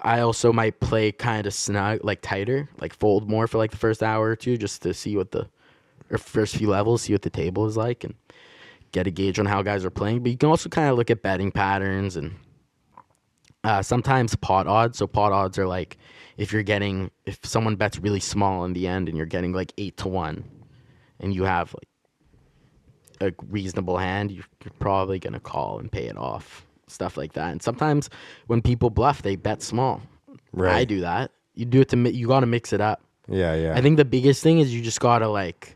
I also might play kind of snug, like tighter, like fold more for like the first hour or two, just to see or first few levels, see what the table is like, and get a gauge on how guys are playing. But you can also kind of look at betting patterns and sometimes pot odds. So pot odds are like if someone bets really small in the end and you're getting like 8-1, and you have like a reasonable hand, you're probably gonna call and pay it off. Stuff like that. And sometimes when people bluff, they bet small. Right. I do that. You do it you got to mix it up. Yeah, yeah. I think the biggest thing is you just got to like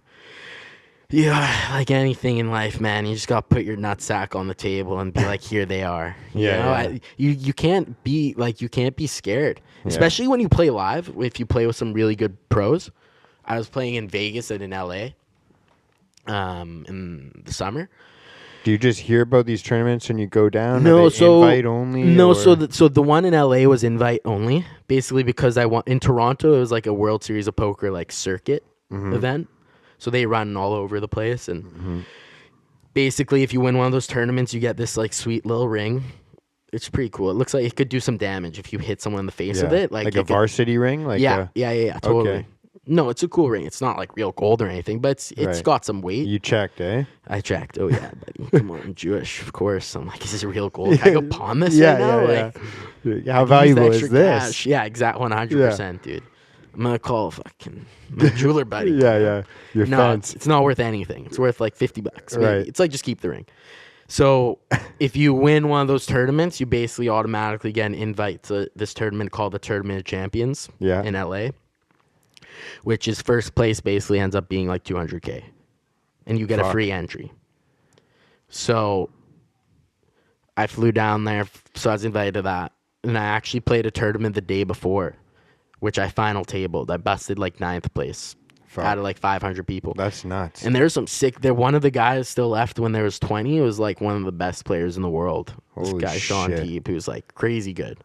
anything in life, man, you just got to put your nutsack on the table and be like, here they are. Yeah. You can't be like, you can't be scared, especially when you play live. If you play with some really good pros. I was playing in Vegas and in LA in the summer. Do you just hear about these tournaments and you go down? No, Are they so invite only. No, or? so the one in LA was invite only, basically because in Toronto it was like a World Series of Poker like circuit event, so they run all over the place, and basically if you win one of those tournaments, you get this like sweet little ring. It's pretty cool. It looks like it could do some damage if you hit someone in the face with it, like a varsity ring. Like yeah, totally. Okay. No, it's a cool ring. It's not like real gold or anything, but it's Right. got some weight. You checked, eh? I checked. Oh yeah, buddy. Come on, I'm Jewish, of course. I'm like, is this real gold? Can I go pawn this right now? Like, yeah. How use the valuable is extra this? cash. Yeah, exactly. 100%, dude. I'm gonna call fucking my jeweler buddy. Yeah. Your No, fence. it's not worth anything. It's worth like $50. Maybe. Right. It's like just keep the ring. So if you win one of those tournaments, you basically automatically get an invite to this tournament called the Tournament of Champions in LA. Which is first place basically ends up being like $200K, and you get a free entry. So I flew down there, so I was invited to that, and I actually played a tournament the day before, which I final tabled. I busted like 9th place out of like 500 people. That's nuts. And there's some sick. There, one of the guys still left when there was 20. It was like one of the best players in the world. This Holy guy Sean shit. Teeb, who's like crazy good.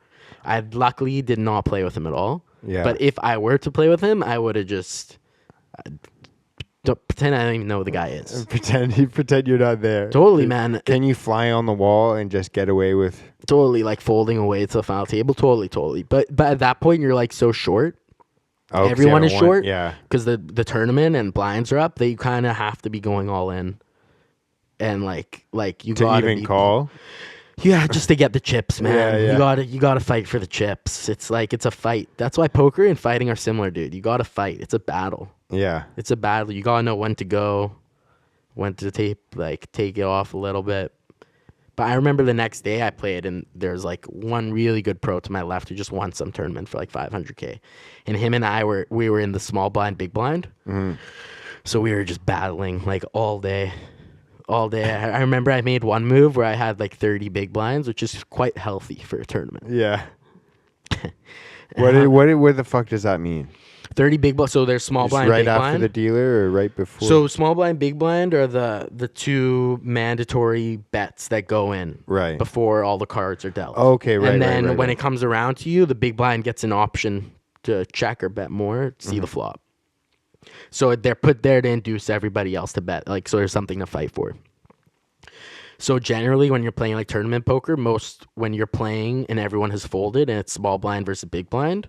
I luckily did not play with him at all. Yeah. But if I were to play with him, I would have just Don't pretend I don't even know who the guy is. Pretend you're not there. Totally, man. Can you fly on the wall and just get away with? Totally, like folding away to the final table. Totally. But at that point, you're like so short. Oh, 'cause Everyone you is haven't won- short. Yeah. Because the tournament and blinds are up. They kind of have to be going all in. And like you To gotta even be, call. yeah, just to get the chips, man. Yeah. You gotta fight for the chips. It's like it's a fight. That's why poker and fighting are similar, dude. You gotta fight. It's a battle. Yeah. It's a battle. You gotta know when to go, when to take it off a little bit. But I remember the next day I played, and there's like one really good pro to my left who just won some tournament for like 500K, and him and I were in the small blind, big blind. So we were just battling like all day. I remember I made one move where I had like 30 big blinds, which is quite healthy for a tournament. Yeah. What the fuck does that mean? 30 big blind. So there's small Just blind, right big after blind. the dealer or right before? So small blind, big blind are the two mandatory bets that go in Right. before all the cards are dealt. Okay, right, And then right. when it comes around to you, the big blind gets an option to check or bet more, see the flop. So they're put there to induce everybody else to bet. Like, so there's something to fight for. So generally, when you're playing like tournament poker, when you're playing and everyone has folded and it's small blind versus big blind,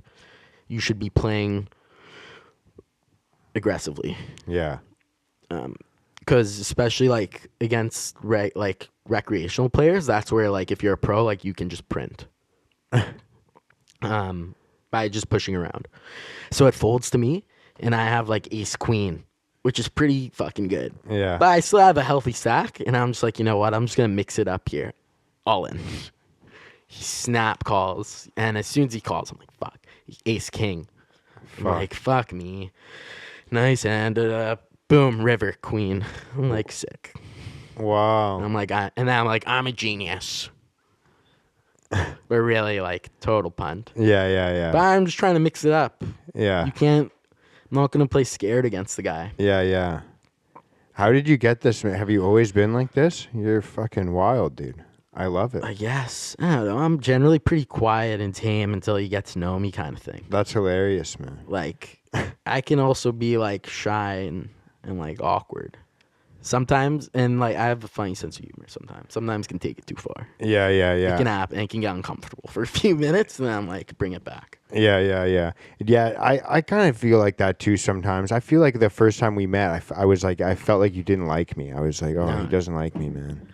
you should be playing aggressively. Yeah. Because especially like against recreational players, that's where like if you're a pro, like you can just print by just pushing around. So it folds to me, and I have like ace queen, which is pretty fucking good. Yeah. But I still have a healthy stack, and I'm just like, you know what? I'm just gonna mix it up here, all in. He snap calls, and as soon as he calls, I'm like, fuck. Ace king. I'm like, fuck me. Nice hand. Boom, river queen. I'm like, sick. Wow. I'm like, I'm a genius. But really, like, total punt. Yeah. But I'm just trying to mix it up. Yeah. You can't. I'm not gonna play scared against the guy. Yeah. How did you get this, man? Have you always been like this? You're fucking wild, dude. I love it. I guess. I don't know. I'm generally pretty quiet and tame until you get to know me, kind of thing. That's hilarious, man. Like, I can also be like shy and like awkward sometimes, and like I have a funny sense of humor sometimes can take it too far. Yeah. It can happen. It can get uncomfortable for a few minutes, and then I'm like, bring it back. Yeah. I kind of feel like that too sometimes. I feel like the first time we met, I was like, I felt like you didn't like me. I was like, oh, No. he doesn't like me, man.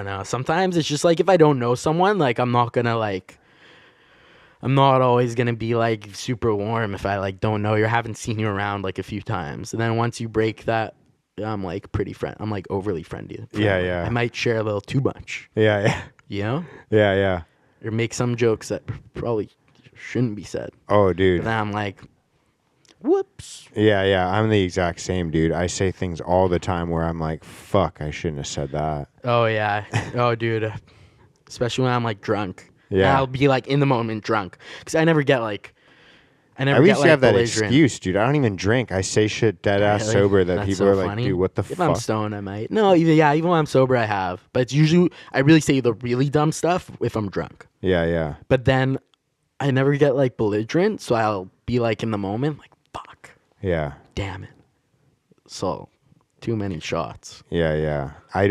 No. Sometimes it's just like if I don't know someone, like I'm not always gonna be like super warm if I like don't know you or haven't seen you around like a few times. And then once you break that, I'm like I'm like overly friendly. Yeah. I might share a little too much. Yeah. You know? Yeah. Or make some jokes that probably shouldn't be said. Oh, dude. But then I'm like, whoops. Yeah. I'm the exact same, dude. I say things all the time where I'm like, fuck, I shouldn't have said that. Oh yeah. Oh dude. Especially when I'm like drunk. Yeah. I'll be like in the moment drunk. Because I never get like At least you have that excuse, dude. I don't even drink. I say shit dead ass Really? sober that That's people so are like, funny. dude, what the If fuck? I'm stoned, I might. No, even when I'm sober, I have. But it's usually, I really say the really dumb stuff if I'm drunk. Yeah. But then I never get like belligerent, so I'll be like in the moment, like, fuck, Yeah. damn it. So, too many shots. Yeah. I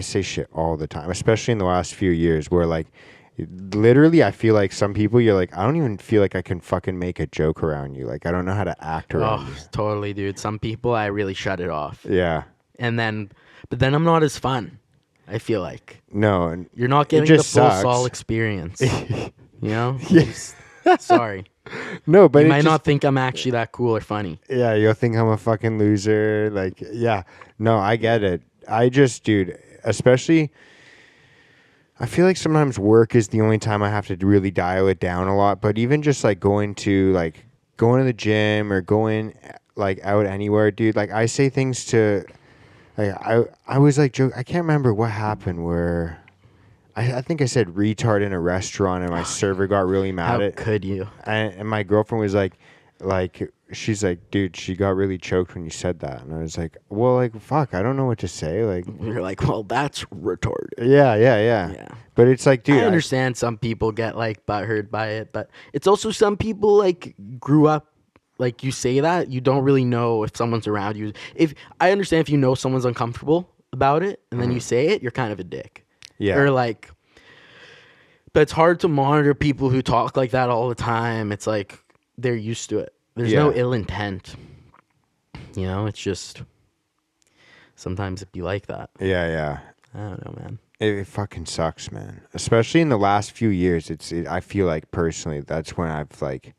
say shit all the time, especially in the last few years where like literally I feel like some people you're like, I don't even feel like I can fucking make a joke around you. Like I don't know how to act around Oh, you. totally, dude. Some people, I really shut it off. Yeah. But then I'm not as fun, I feel like. No. And You're not getting the full just sucks. Saul experience. You know? Yeah. Sorry. No, but You it might just, not think I'm actually that cool or funny. Yeah, you'll think I'm a fucking loser. Like, yeah. No, I get it. I just, dude, especially, I feel like sometimes work is the only time I have to really dial it down a lot. But even just like going to the gym or going like out anywhere, dude, like I say things to, like, I was like, I can't remember what happened where I think I said retard in a restaurant and my server got really mad How could you? and my girlfriend was like, she's like, dude, she got really choked when you said that. And I was like, well, like, fuck, I don't know what to say. Like, You're like, well, that's retarded. yeah. Yeah. But it's like, dude, I understand some people get like butthurt by it, but it's also some people like grew up like you say that, you don't really know if someone's around you. If I understand if you know someone's uncomfortable about it and then you say it, you're kind of a dick. Yeah. Or like, but it's hard to monitor people who talk like that all the time. It's like they're used to it. There's no Yeah. ill intent. You know, it's just sometimes it'd be like that. Yeah. I don't know, man. It fucking sucks, man. Especially in the last few years, I feel like personally that's when I've like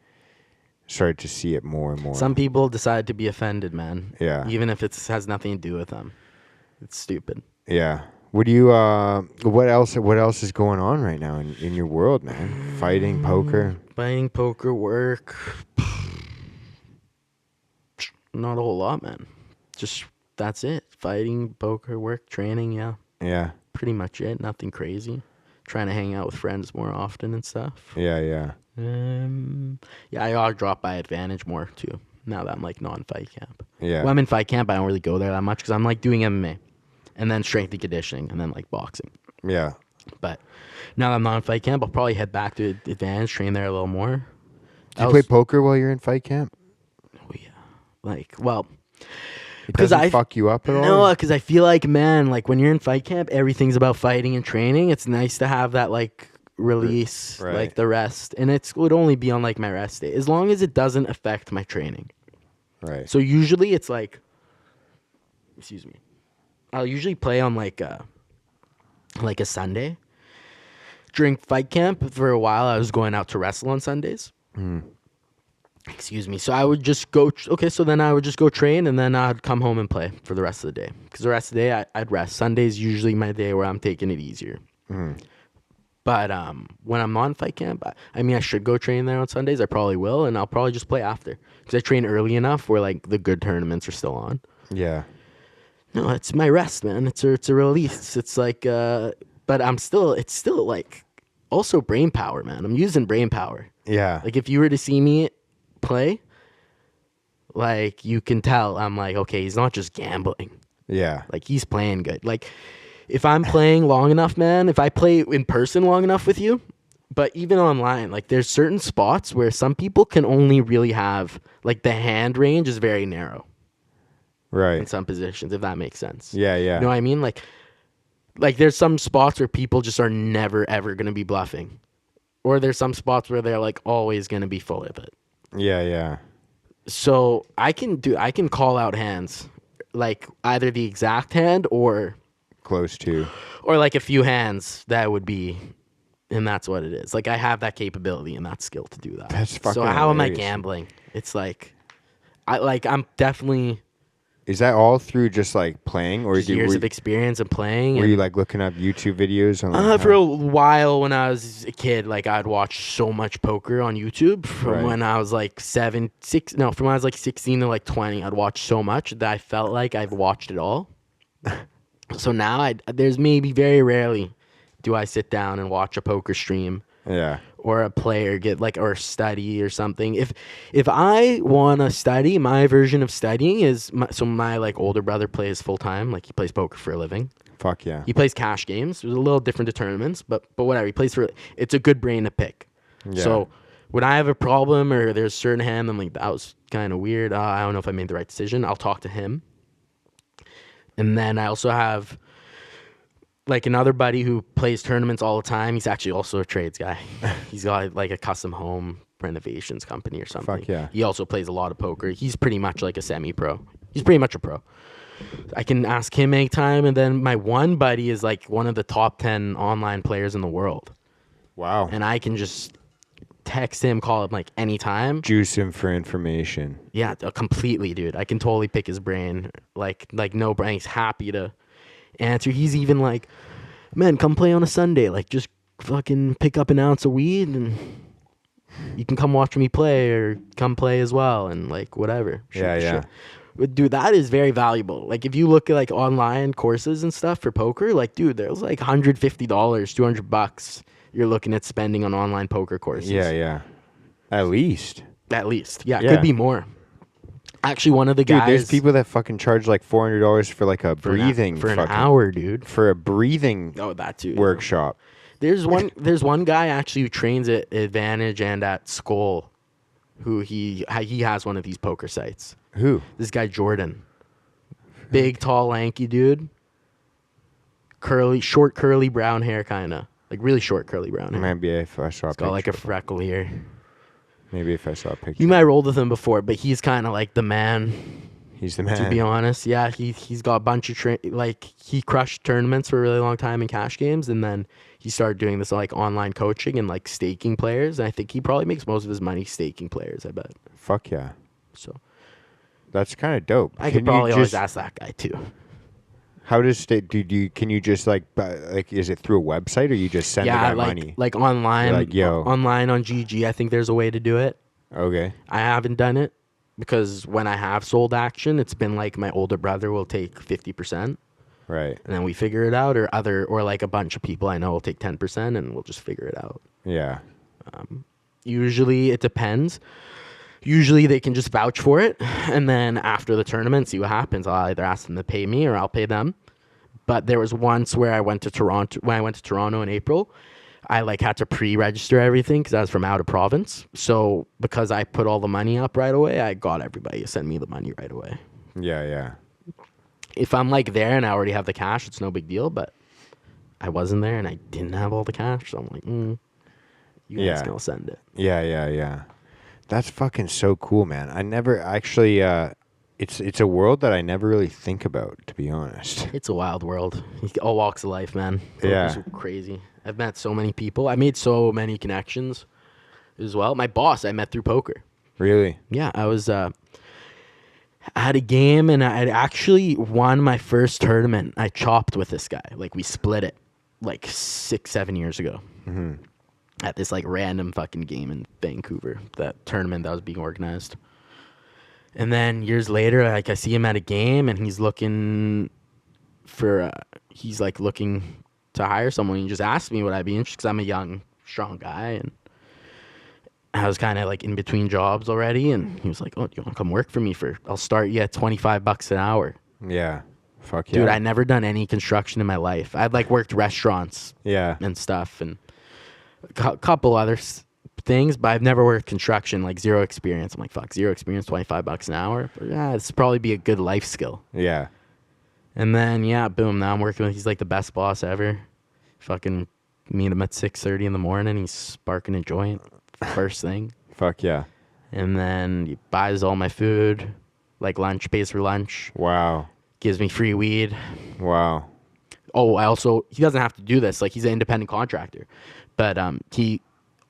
started to see it more and more. Some people decide to be offended, man. Yeah. Even if it has nothing to do with them. It's stupid. Yeah. What do you what else is going on right now in your world, man? Fighting, poker? Playing poker, work. Not a whole lot, man. Just that's it. Fighting, poker, work, training, yeah. Yeah. Pretty much it. Nothing crazy. Trying to hang out with friends more often and stuff. Yeah. Yeah, I ought to drop by Advantage more too. Now that I'm like non-fight camp. Yeah. Well, I'm in fight camp. I don't really go there that much because I'm like doing MMA, and then strength and conditioning, and then like boxing. Yeah. But now that I'm not in fight camp, I'll probably head back to Advantage, train there a little more. Do you play poker while you're in fight camp? Oh yeah, like well. It doesn't fuck you up at all? No, because I feel like, man, like when you're in fight camp, everything's about fighting and training. It's nice to have that like release, Right. like the rest, and it would only be on like my rest day, as long as it doesn't affect my training. Right. So usually it's like, excuse me, I'll usually play on like a Sunday. During fight camp, for a while, I was going out to wrestle on Sundays. Excuse me. So I would just go. Okay, so then I would just go train, and then I'd come home and play for the rest of the day. Because the rest of the day, I'd rest. Sunday's usually my day where I'm taking it easier. But when I'm on fight camp, I mean, I should go train there on Sundays. I probably will, and I'll probably just play after because I train early enough where like the good tournaments are still on. Yeah. No, it's my rest, man. It's a release. It's like, but it's still like also brain power, man. I'm using brain power. Yeah. Like if you were to see me play, like you can tell I'm like, okay, he's not just gambling. Yeah. Like he's playing good. Like if I'm playing long enough, man, if I play in person long enough with you, but even online, like there's certain spots where some people can only really have like the hand range is very narrow in Right. some positions, if that makes sense. Yeah. You know what I mean? Like there's some spots where people just are never ever gonna be bluffing. Or there's some spots where they're like always gonna be full of it. Yeah. So I can call out hands, like either the exact hand or Close to. like a few hands that would be, and that's what it is. Like I have that capability and that skill to do that. That's fucking So how am I hilarious. gambling? It's like, I'm definitely Is that all through just like playing, or years of experience and playing. were And you like looking up YouTube videos on? Like, for a while when I was a kid, like I'd watch so much poker on YouTube from Right. when I was like from when I was like 16 to like 20. I'd watch so much that I felt like I've watched it all. So now there's maybe very rarely do I sit down and watch a poker stream Yeah. or a player get like or study or something. If I want to study, my version of studying is my like older brother plays full time, like he plays poker for a living. Fuck yeah. He plays cash games. There's a little different to tournaments, but whatever. He plays for. It's a good brain to pick. Yeah. So when I have a problem or there's a certain hand, I'm like, that was kind of weird. I don't know if I made the right decision. I'll talk to him. And then I also have like another buddy who plays tournaments all the time. He's actually also a trades guy. He's got like a custom home renovations company or something. Fuck yeah. He also plays a lot of poker. He's pretty much like a semi-pro. He's pretty much a pro. I can ask him anytime. And then my one buddy is like one of the top 10 online players in the world. Wow. And I can just text him, call him like anytime. Juice him for information. Yeah, completely, dude. I can totally pick his brain. Like no brain. He's happy to answer. He's even like, man, come play on a Sunday. Like, just fucking pick up an ounce of weed and you can come watch me play or come play as well and like whatever. Yeah. But dude, that is very valuable. Like if you look at like online courses and stuff for poker, like dude, there's like $150, $200 you're looking at spending on online poker courses. Yeah. At least. At least. Yeah, Yeah. could be more. Actually, one of the Dude, guys there's people that fucking charge like $400 for like a breathing for an fucking- hour, dude. for a breathing Oh, that too. workshop. There's one guy actually who trains at Advantage and at Skull who he has one of these poker sites. Who? This guy Jordan, big, tall, lanky dude, short curly brown hair, kind of like really short curly brown hair. Maybe if I saw a He's picture. got like a freckle here. Maybe if I saw a picture. You might rolled with him before, but he's kind of like the man. He's the man. To be honest, yeah, he's got a bunch of he crushed tournaments for a really long time in cash games, and then he started doing this like online coaching and like staking players. And I think he probably makes most of his money staking players. I bet. Fuck yeah. So that's kind of dope. I could probably always ask that guy too. How does can you just like is it through a website or you just send the guy money? Like online, like yo, online on GG. I think there's a way to do it. Okay. I haven't done it because when I have sold action, it's been like my older brother will take 50%. Right. And then we figure it out, or like a bunch of people I know will take 10%, and we'll just figure it out. Yeah. Usually it depends. Usually they can just vouch for it, and then after the tournament, see what happens. I'll either ask them to pay me or I'll pay them. But there was once where I went to Toronto. When I went to Toronto in April, I like had to pre-register everything because I was from out of province. So because I put all the money up right away, I got everybody to send me the money right away. Yeah, yeah. If I'm like there and I already have the cash, it's no big deal. But I wasn't there and I didn't have all the cash, so I'm like, you guys can send it. Yeah, yeah, yeah. That's fucking so cool, man. I never actually. It's a world that I never really think about, to be honest. It's a wild world. All walks of life, man. Yeah. It's crazy. I've met so many people. I made so many connections as well. My boss I met through poker. Really? Yeah, I had a game and I actually won my first tournament. I chopped with this guy. Like we split it like 6-7 years ago. Mm-hmm. At this like random fucking game in Vancouver, that tournament that was being organized. And then years later, like I see him at a game and he's looking for, he's like looking to hire someone. He just asked me would I be interested because I'm a young, strong guy. And I was kind of like in between jobs already. And he was like, oh, do you want to come work for me I'll start you at $25 an hour. Yeah. Fuck yeah. Dude, I never done any construction in my life. I'd like worked restaurants and stuff and a couple other things, but I've never worked construction, like zero experience. I'm like, fuck, zero experience, $25 an hour. But yeah, it's probably be a good life skill. Yeah. And then boom, now I'm working with, he's like the best boss ever. Fucking meet him at 6:30 in the morning. He's sparking a joint first thing. Fuck yeah. And then he buys all my food, like lunch, pays for lunch. Wow. Gives me free weed. Wow. Oh, he doesn't have to do this. Like he's an independent contractor, but he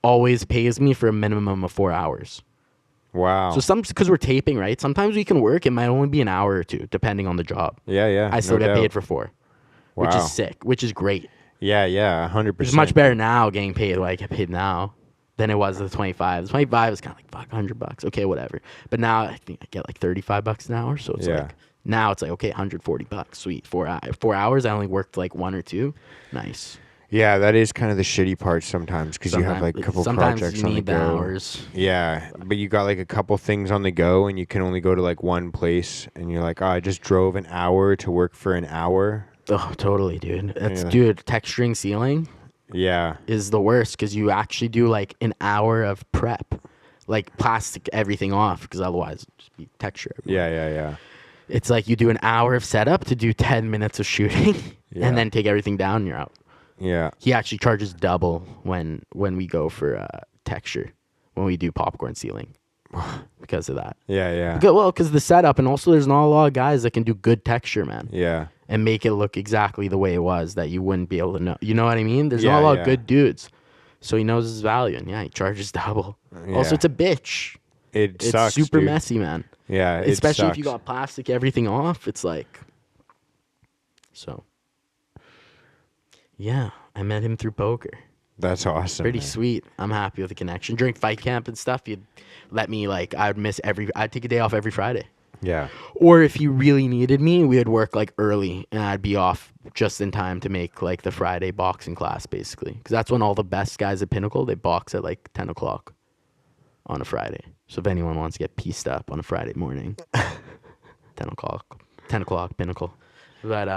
always pays me for a minimum of 4 hours. Wow. So because we're taping, right? Sometimes we can work. It might only be an hour or two, depending on the job. Yeah, yeah. I still get paid for 4, which Wow. is sick, which is great. Yeah, yeah, 100%. It's much better now getting paid what I get paid now than it was the 25. The 25 is kind of like, fuck, $100. Okay, whatever. But now I think I get like $35 an hour. So it's like, now it's like, okay, $140. Sweet. 4 hours. I only worked like 1 or 2. Nice. Yeah, that is kind of the shitty part sometimes because you have like a couple projects on the go. Hours. Yeah, but you got like a couple things on the go and you can only go to like one place and you're like, oh, I just drove an hour to work for an hour. Oh, totally, dude. Dude, texturing ceiling is the worst because you actually do like an hour of prep, like plastic everything off because otherwise it'd just be texture everywhere. Yeah. It's like you do an hour of setup to do 10 minutes of shooting and then take everything down and you're out. Yeah. He actually charges double when we go for texture, when we do popcorn ceiling because of that. Yeah. Because the setup, and also there's not a lot of guys that can do good texture, man. Yeah. And make it look exactly the way it was that you wouldn't be able to know. You know what I mean? There's not a lot of good dudes. So he knows his value, and he charges double. Yeah. Also, it's a bitch. It's super messy, man. Yeah, especially if you got plastic everything off. It's like, so. Yeah, I met him through poker. That's awesome. Pretty sweet. I'm happy with the connection. During fight camp and stuff, you'd let me I'd take a day off every Friday. Yeah. Or if you really needed me, we would work like early and I'd be off just in time to make like the Friday boxing class basically. Because that's when all the best guys at Pinnacle, they box at like 10 o'clock on a Friday. So if anyone wants to get pieced up on a Friday morning, 10 o'clock, Pinnacle. But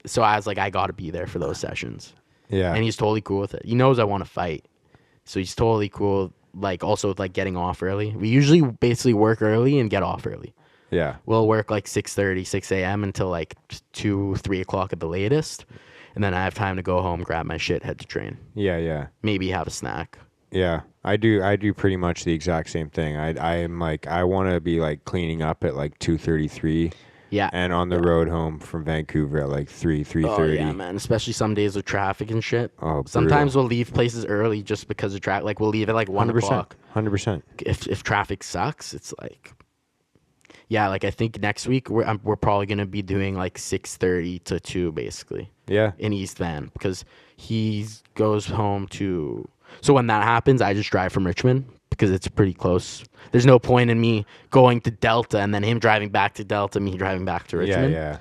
so I was like, I got to be there for those sessions. Yeah. And he's totally cool with it. He knows I want to fight. So he's totally cool like also with like getting off early. We usually basically work early and get off early. Yeah. We'll work like 6:30, 6 a.m. until like 2, 3 o'clock at the latest. And then I have time to go home, grab my shit, head to train. Yeah. Yeah. Maybe have a snack. Yeah. I do pretty much the exact same thing. I'm like, I want to be like cleaning up at like 2:33 Yeah. and on the road home from Vancouver at like 3:30. Oh, yeah, man. Especially some days with traffic and shit. Oh, sometimes we'll leave places early just because of traffic. Like, we'll leave at like 1 o'clock. 100%. If traffic sucks, it's like... Yeah, like I think next week we're probably gonna be doing like 6:30 to 2 basically. Yeah. In East Van because he goes home to. So when that happens, I just drive from Richmond because it's pretty close. There's no point in me going to Delta and then him driving back to Delta, me driving back to Richmond. Yeah.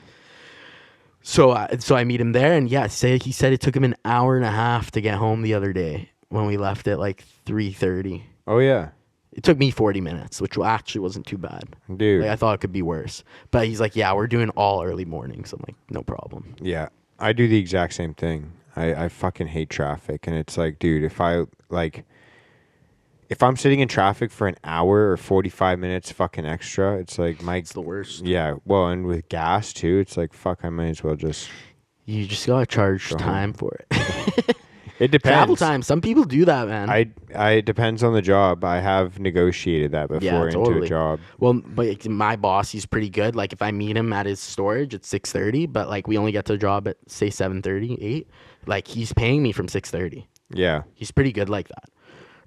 So I meet him there, and yeah, he said it took him an hour and a half to get home the other day when we left at like 3:30. Oh yeah. It took me 40 minutes, which actually wasn't too bad. Dude. Like, I thought it could be worse. But he's like, yeah, we're doing all early mornings. I'm like, no problem. Yeah. I do the exact same thing. I fucking hate traffic. And it's like, dude, if I'm sitting in traffic for an hour or 45 minutes fucking extra, it's like It's the worst. Yeah. Well, and with gas too, it's like, fuck, I might as well just. You just got to charge time for it. It depends. Travel time. Some people do that, man. I depends on the job. I have negotiated that before into a job. Well, but my boss, he's pretty good. Like if I meet him at his storage at 6:30, but like we only get to the job at say 7:30, 8, like he's paying me from 6:30. Yeah. He's pretty good like that.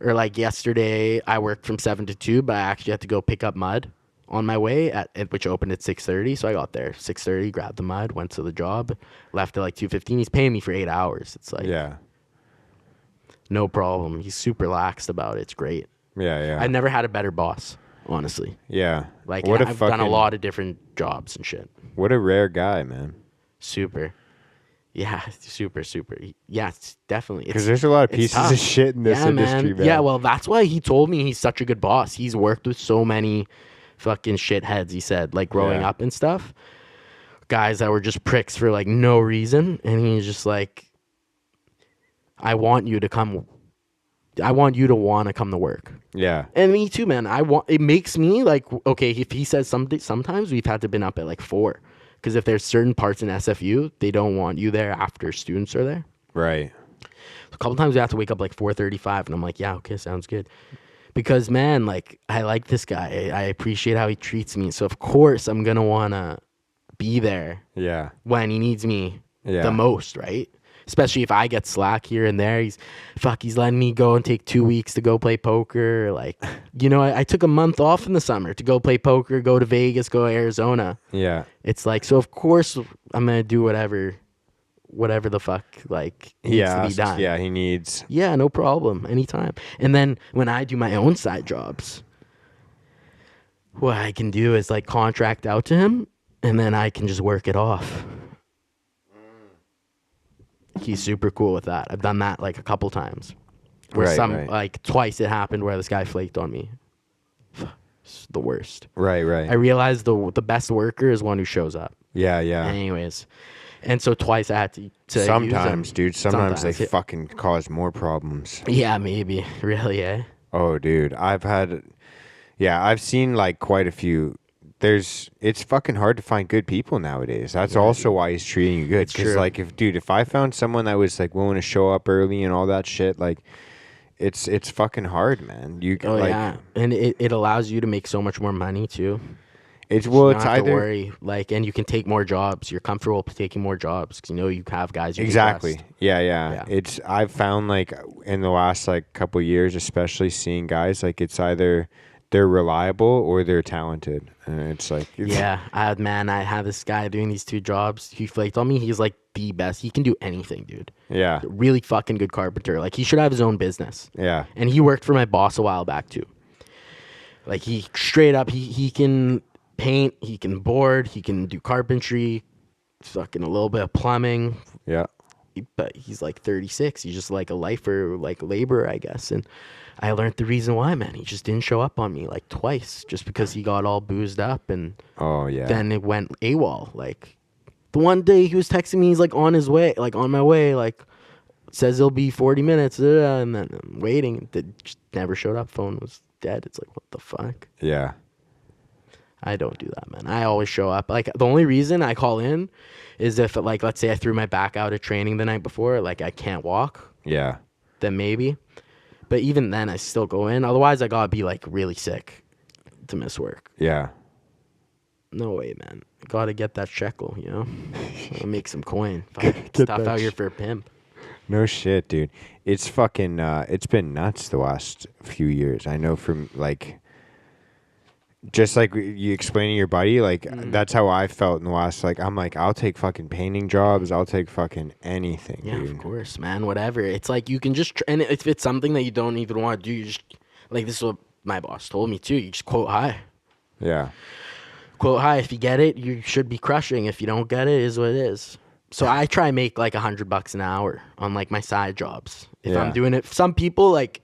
Or like yesterday, I worked from 7 to 2, but I actually had to go pick up mud on my way which opened at 6:30. So I got there 6:30, grabbed the mud, went to the job, left at like 2:15. He's paying me for 8 hours. It's like no problem. He's super laxed about it. It's great. Yeah. I've never had a better boss, honestly. Yeah. Like I've done a lot of different jobs and shit. What a rare guy, man. Super. Yeah, super. Yeah, it's definitely. Because there's a lot of pieces of shit in this industry, man. Yeah, well, that's why he told me he's such a good boss. He's worked with so many fucking shitheads, he said, like growing up and stuff. Guys that were just pricks for like no reason. And he's just like, I want you to want to come to work. Yeah. And me too, man. It makes me like, okay, if he says sometimes we've had to been up at like 4. Because if there's certain parts in SFU, they don't want you there after students are there. Right. A couple times we have to wake up like 4:35, and I'm like, yeah, okay, sounds good. Because man, like I like this guy. I appreciate how he treats me. So of course I'm gonna wanna be there. Yeah. When he needs me the most, right? Especially if I get slack here and there. He's letting me go and take 2 weeks to go play poker. Like, I took a month off in the summer to go play poker, go to Vegas, go to Arizona. Yeah. It's like, so of course I'm going to do whatever the fuck, like, needs to be done. Yeah, he needs. Yeah, no problem. Anytime. And then when I do my own side jobs, what I can do is like contract out to him and then I can just work it off. He's super cool with that. I've done that like a couple times. Where like twice it happened where this guy flaked on me. It's the worst. Right. I realized the best worker is one who shows up. Yeah. Anyways. And so twice I had to sometimes, use them. Dude. Sometimes they fucking cause more problems. Yeah, maybe. Really, eh? Oh, dude. I've seen like quite a few. It's fucking hard to find good people nowadays. That's also why he's treating you good. Because like if I found someone that was like willing to show up early and all that shit, like it's fucking hard, man. And it allows you to make so much more money too. It's you it's don't have either to worry, like, and you can take more jobs. You're comfortable taking more jobs because you have guys. Exactly. Yeah. I've found like in the last like couple years, especially seeing guys like it's either they're reliable or they're talented, and it's like I had this guy doing these 2 jobs. He flaked on me. He's like the best. He can do anything, dude. Yeah, really fucking good carpenter. Like he should have his own business. Yeah, and he worked for my boss a while back too. Like he straight up, he can paint, he can board, he can do carpentry, fucking a little bit of plumbing. Yeah, but he's like 36. He's just like a lifer, like laborer, I guess. And I learned the reason why, man. He just didn't show up on me like twice just because he got all boozed up. And then it went AWOL. Like the one day he was texting me, he's like on his way, like on my way, like says it'll be 40 minutes, and then I'm waiting. It just never showed up. Phone was dead. It's like, what the fuck? Yeah. I don't do that, man. I always show up. Like, the only reason I call in is if, like, let's say I threw my back out at training the night before, like, I can't walk, Yeah. then maybe. But even then, I still go in. Otherwise, I gotta be, like, really sick to miss work. Yeah. No way, man. Gotta get that shekel, you know? Gotta make some coin. Fuck, Get it's tough that out here for a pimp. No shit, dude. It's fucking, it's been nuts the last few years. I know from, like, just like you explaining to your buddy, like, that's how I felt in the last, like, I'm like, I'll take fucking painting jobs. I'll take fucking anything, Yeah, dude. of course, man. Whatever. It's like you can just, and if it's something that you don't even want to do, you just, like, this is what my boss told me too. You just quote high. Yeah. Quote high. If you get it, you should be crushing. If you don't get it, it is what it is. So I try and make like $100 an hour on like my side jobs. If I'm doing it, some people like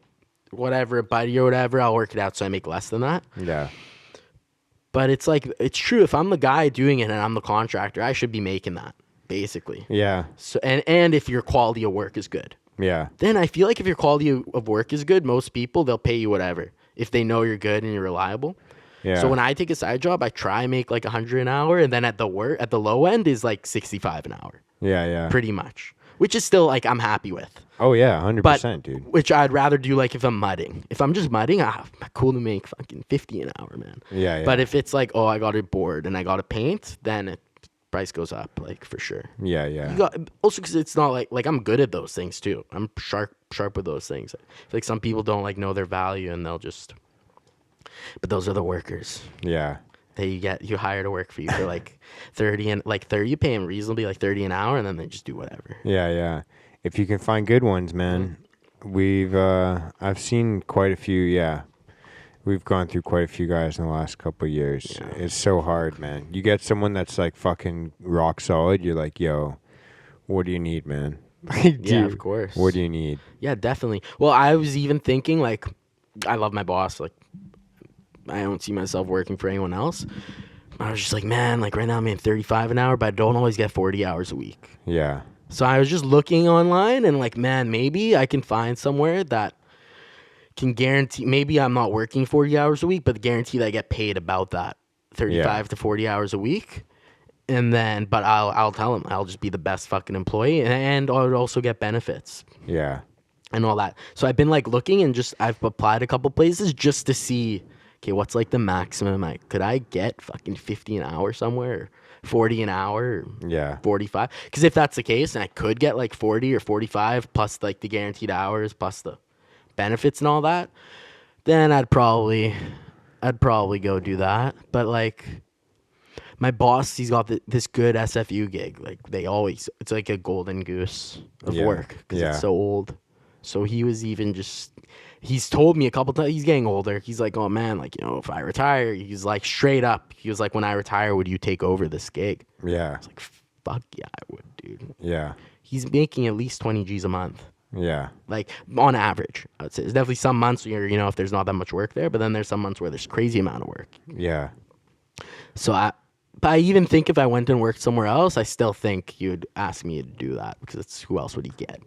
whatever, a buddy or whatever, I'll work it out so I make less than that. Yeah. But it's like, it's true. If I'm the guy doing it and I'm the contractor, I should be making that basically. Yeah. So and if your quality of work is good, Yeah. then I feel like if your quality of work is good, most people, they'll pay you whatever if they know you're good and you're reliable. Yeah. So when I take a side job, I try and make like 100 an hour, and then at the low end is like 65 an hour, Yeah. Yeah. pretty much, which is still like I'm happy with. Oh yeah, 100%, dude. Which I'd rather do like if I'm mudding. If I'm just mudding, cool to make fucking 50 an hour, man. Yeah. Yeah. But if it's like, oh, I got it board and I got to paint, then price goes up, like for sure. Yeah. Yeah. You got, also because it's not like I'm good at those things too. I'm sharp with those things. I feel like some people don't like know their value and they'll just. But those are the workers. Yeah. That you hire to work for you for like 30 and like 30. You pay them reasonably like 30 an hour, and then they just do whatever. Yeah. Yeah. If you can find good ones, man. I've seen quite a few. Yeah. We've gone through quite a few guys in the last couple of years. Yeah. It's so hard, man. You get someone that's like fucking rock solid. You're like, yo, what do you need, man? Yeah, of course. What do you need? Yeah, definitely. Well, I was even thinking like, I love my boss. Like, I don't see myself working for anyone else. I was just like, man, like right now I'm making 35 an hour, but I don't always get 40 hours a week. Yeah. So I was just looking online and like, man, maybe I can find somewhere that can guarantee, maybe I'm not working 40 hours a week, but guarantee that I get paid about that 35 to 40 hours a week. And then, but I'll tell them I'll just be the best fucking employee, and I'll also get benefits. Yeah. And all that. So I've been like looking and I've applied a couple places just to see, okay, what's like the maximum? Could I get fucking 50 an hour somewhere? 40 an hour? Yeah. 45? Because if that's the case, and I could get like 40 or 45 plus like the guaranteed hours plus the benefits and all that, then I'd probably go do that. But like my boss, he's got this good SFU gig. Like it's like a golden goose of work because it's so old. So he was even he's told me a couple times, he's getting older. He's like, oh man, like, you know, if I retire, he's like straight up. He was like, when I retire, would you take over this gig? Yeah. I was like, fuck yeah, I would, dude. Yeah. He's making at least 20 G's a month. Yeah. Like on average, I would say. There's definitely some months where, you know, if there's not that much work there, but then there's some months where there's crazy amount of work. Yeah. So but I even think if I went and worked somewhere else, I still think he would ask me to do that because it's who else would he get?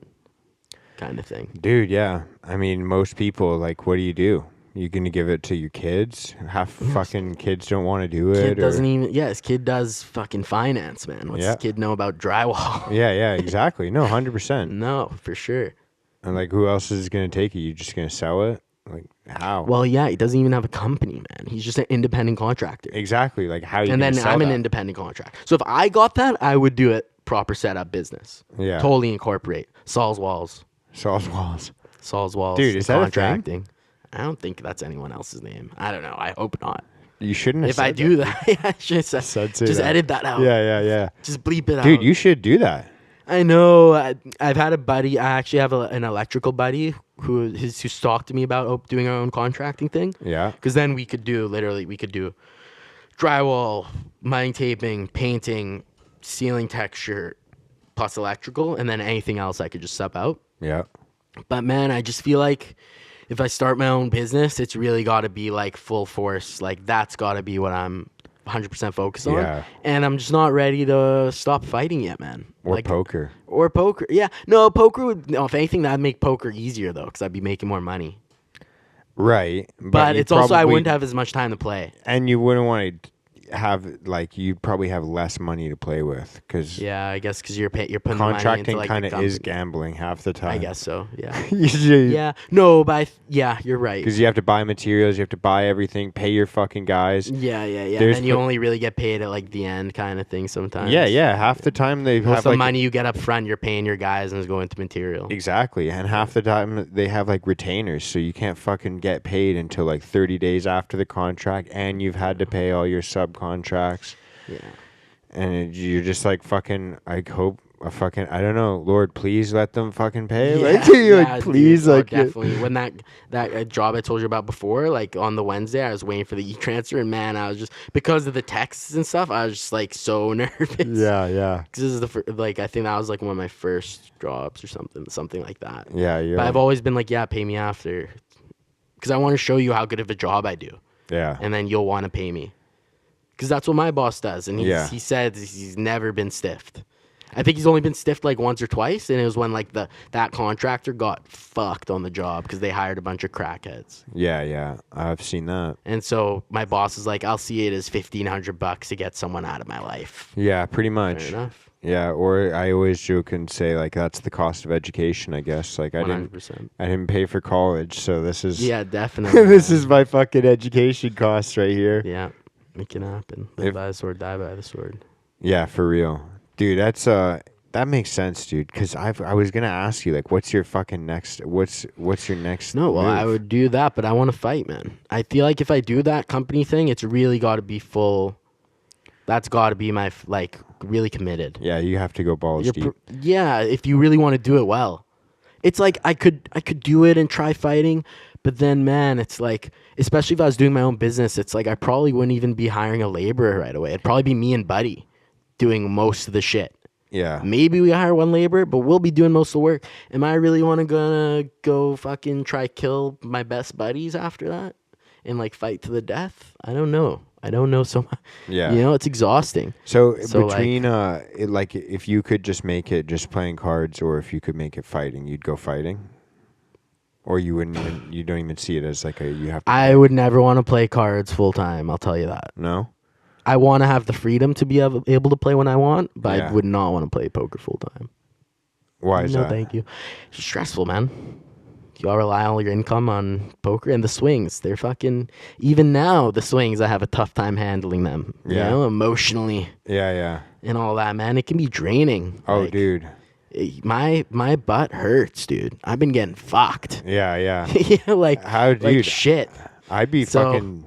Kind of thing. Dude, yeah. I mean, most people, like, what do? You gonna give it to your kids? Half fucking kids don't want to do it. Kid doesn't even. Yeah, his kid does fucking finance, man. What's his kid know about drywall? Yeah, exactly. No, 100%. No, for sure. And like, who else is gonna take it? You just gonna sell it? Like, how? Well, yeah, he doesn't even have a company, man. He's just an independent contractor. Exactly. Like, how you? And then sell I'm that? an independent contractor. So if I got that, I would do it proper setup business. Yeah. Totally incorporate Saul's Walls. Saul's Walls. Saul's Walls. Dude, is that contracting. a thing? I don't think that's anyone else's name. I don't know. I hope not. You shouldn't have If said I do that, I should just edit that out. Yeah. Just bleep it out. Dude, you should do that. I know. I've had a buddy. I actually have an electrical buddy who talked to me about doing our own contracting thing. Yeah. Because then we could do drywall, mining taping, painting, ceiling texture, plus electrical, and then anything else I could just sub out. Yeah. But man, I just feel like if I start my own business, it's really got to be like full force. Like that's got to be what I'm 100% focus on. Yeah. And I'm just not ready to stop fighting yet, man. Or poker. Or poker. Yeah. No, poker would, no, if anything, that'd make poker easier, though, because I'd be making more money. Right. But it's also, I wouldn't have as much time to play. And you wouldn't want to have, like, you'd probably have less money to play with. Cause yeah, I guess because you're putting the money contracting into, like, kind of is gambling half the time. I guess so, yeah. Yeah. No, but yeah, you're right. Because you have to buy materials, you have to buy everything, pay your fucking guys. Yeah. And you only really get paid at like the end kind of thing sometimes. Yeah. Half the time they Most have of the like money you get up front, you're paying your guys and it's going to material. exactly, and half the time they have like retainers, so you can't fucking get paid until like 30 days after the contract, and you've had to pay all your subcontracts. Yeah. And you're just like fucking. I hope. I don't know, Lord, please let them fucking pay. Yeah, like please, dude, like definitely. When that job I told you about before, like on the Wednesday, I was waiting for the e-transfer, and man, I was just, because of the texts and stuff, I was just like so nervous. Yeah. Because this is I think that was like one of my first jobs or something like that. Yeah. But I've always been like, yeah, pay me after, because I want to show you how good of a job I do. Yeah. And then you'll want to pay me, because that's what my boss does, and he said he's never been stiffed. I think he's only been stiffed like once or twice, and it was when like that contractor got fucked on the job because they hired a bunch of crackheads. Yeah, I've seen that. And so my boss is like, I'll see it as $1,500 to get someone out of my life. Yeah, pretty much. Fair enough. Yeah, or I always joke and say like that's the cost of education, I guess. Like 100%. I didn't pay for college, so this is definitely. this is my fucking education costs right here. Yeah, it can happen. Live by the sword, die by the sword. Yeah, for real. Dude, that's that makes sense, dude. Because I was gonna ask you, like, what's your fucking next? What's your next? No, well, move? I would do that, but I want to fight, man. I feel like if I do that company thing, it's really got to be full. That's got to be my like really committed. Yeah, you have to go balls deep. Yeah, if you really want to do it well, it's like I could do it and try fighting, but then man, it's like, especially if I was doing my own business, it's like I probably wouldn't even be hiring a laborer right away. It'd probably be me and Buddy doing most of the shit. Yeah. Maybe we hire one laborer, but we'll be doing most of the work. Am I really gonna go fucking try kill my best buddies after that and like fight to the death? I don't know so much. Yeah. You know, it's exhausting. So between like if you could just make it just playing cards, or if you could make it fighting, you'd go fighting? Or you don't even see it as like you have to I would never want to play cards full time, I'll tell you that. No? I want to have the freedom to be able to play when I want, but Yeah. I would not want to play poker full time. Why is that? No, thank you. It's stressful, man. You all rely all your income on poker, and the swings. They're fucking, even now, the swings, I have a tough time handling them. Yeah. You know, emotionally Yeah. and all that, man. It can be draining. Oh, Like, dude. My butt hurts, dude. I've been getting fucked. Yeah. Yeah, like, How, like dude? shit. I'd be So- fucking.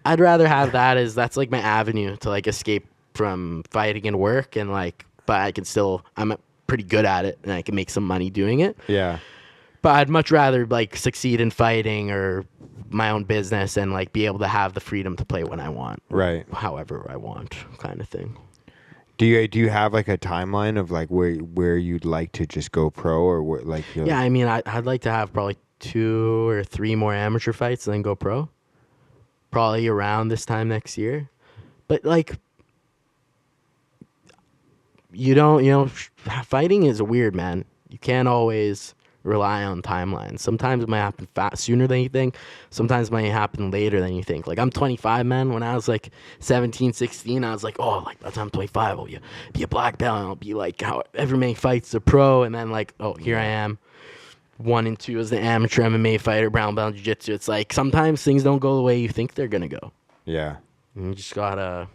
I'd rather have that's like my avenue to like escape from fighting and work, and like, but I'm pretty good at it and I can make some money doing it. Yeah. But I'd much rather like succeed in fighting or my own business and like be able to have the freedom to play when I want. Right. However I want, kind of thing. Do you have like a timeline of like where you'd like to just go pro, or what like? Yeah, I mean, I'd like to have probably 2 or 3 more amateur fights and then go pro. Probably around this time next year. But like, fighting is weird, man. You can't always rely on timelines. Sometimes it might happen sooner than you think. Sometimes it might happen later than you think. Like, I'm 25, man. When I was like 17, 16, I was like, oh, like by the time I'm 25, I'll be a black belt, and I'll be like however many fights a pro, and then like, oh, here I am. 1 and 2 as the amateur MMA fighter, brown belt jiu-jitsu. It's like sometimes things don't go the way you think they're gonna go. Yeah. And you just gotta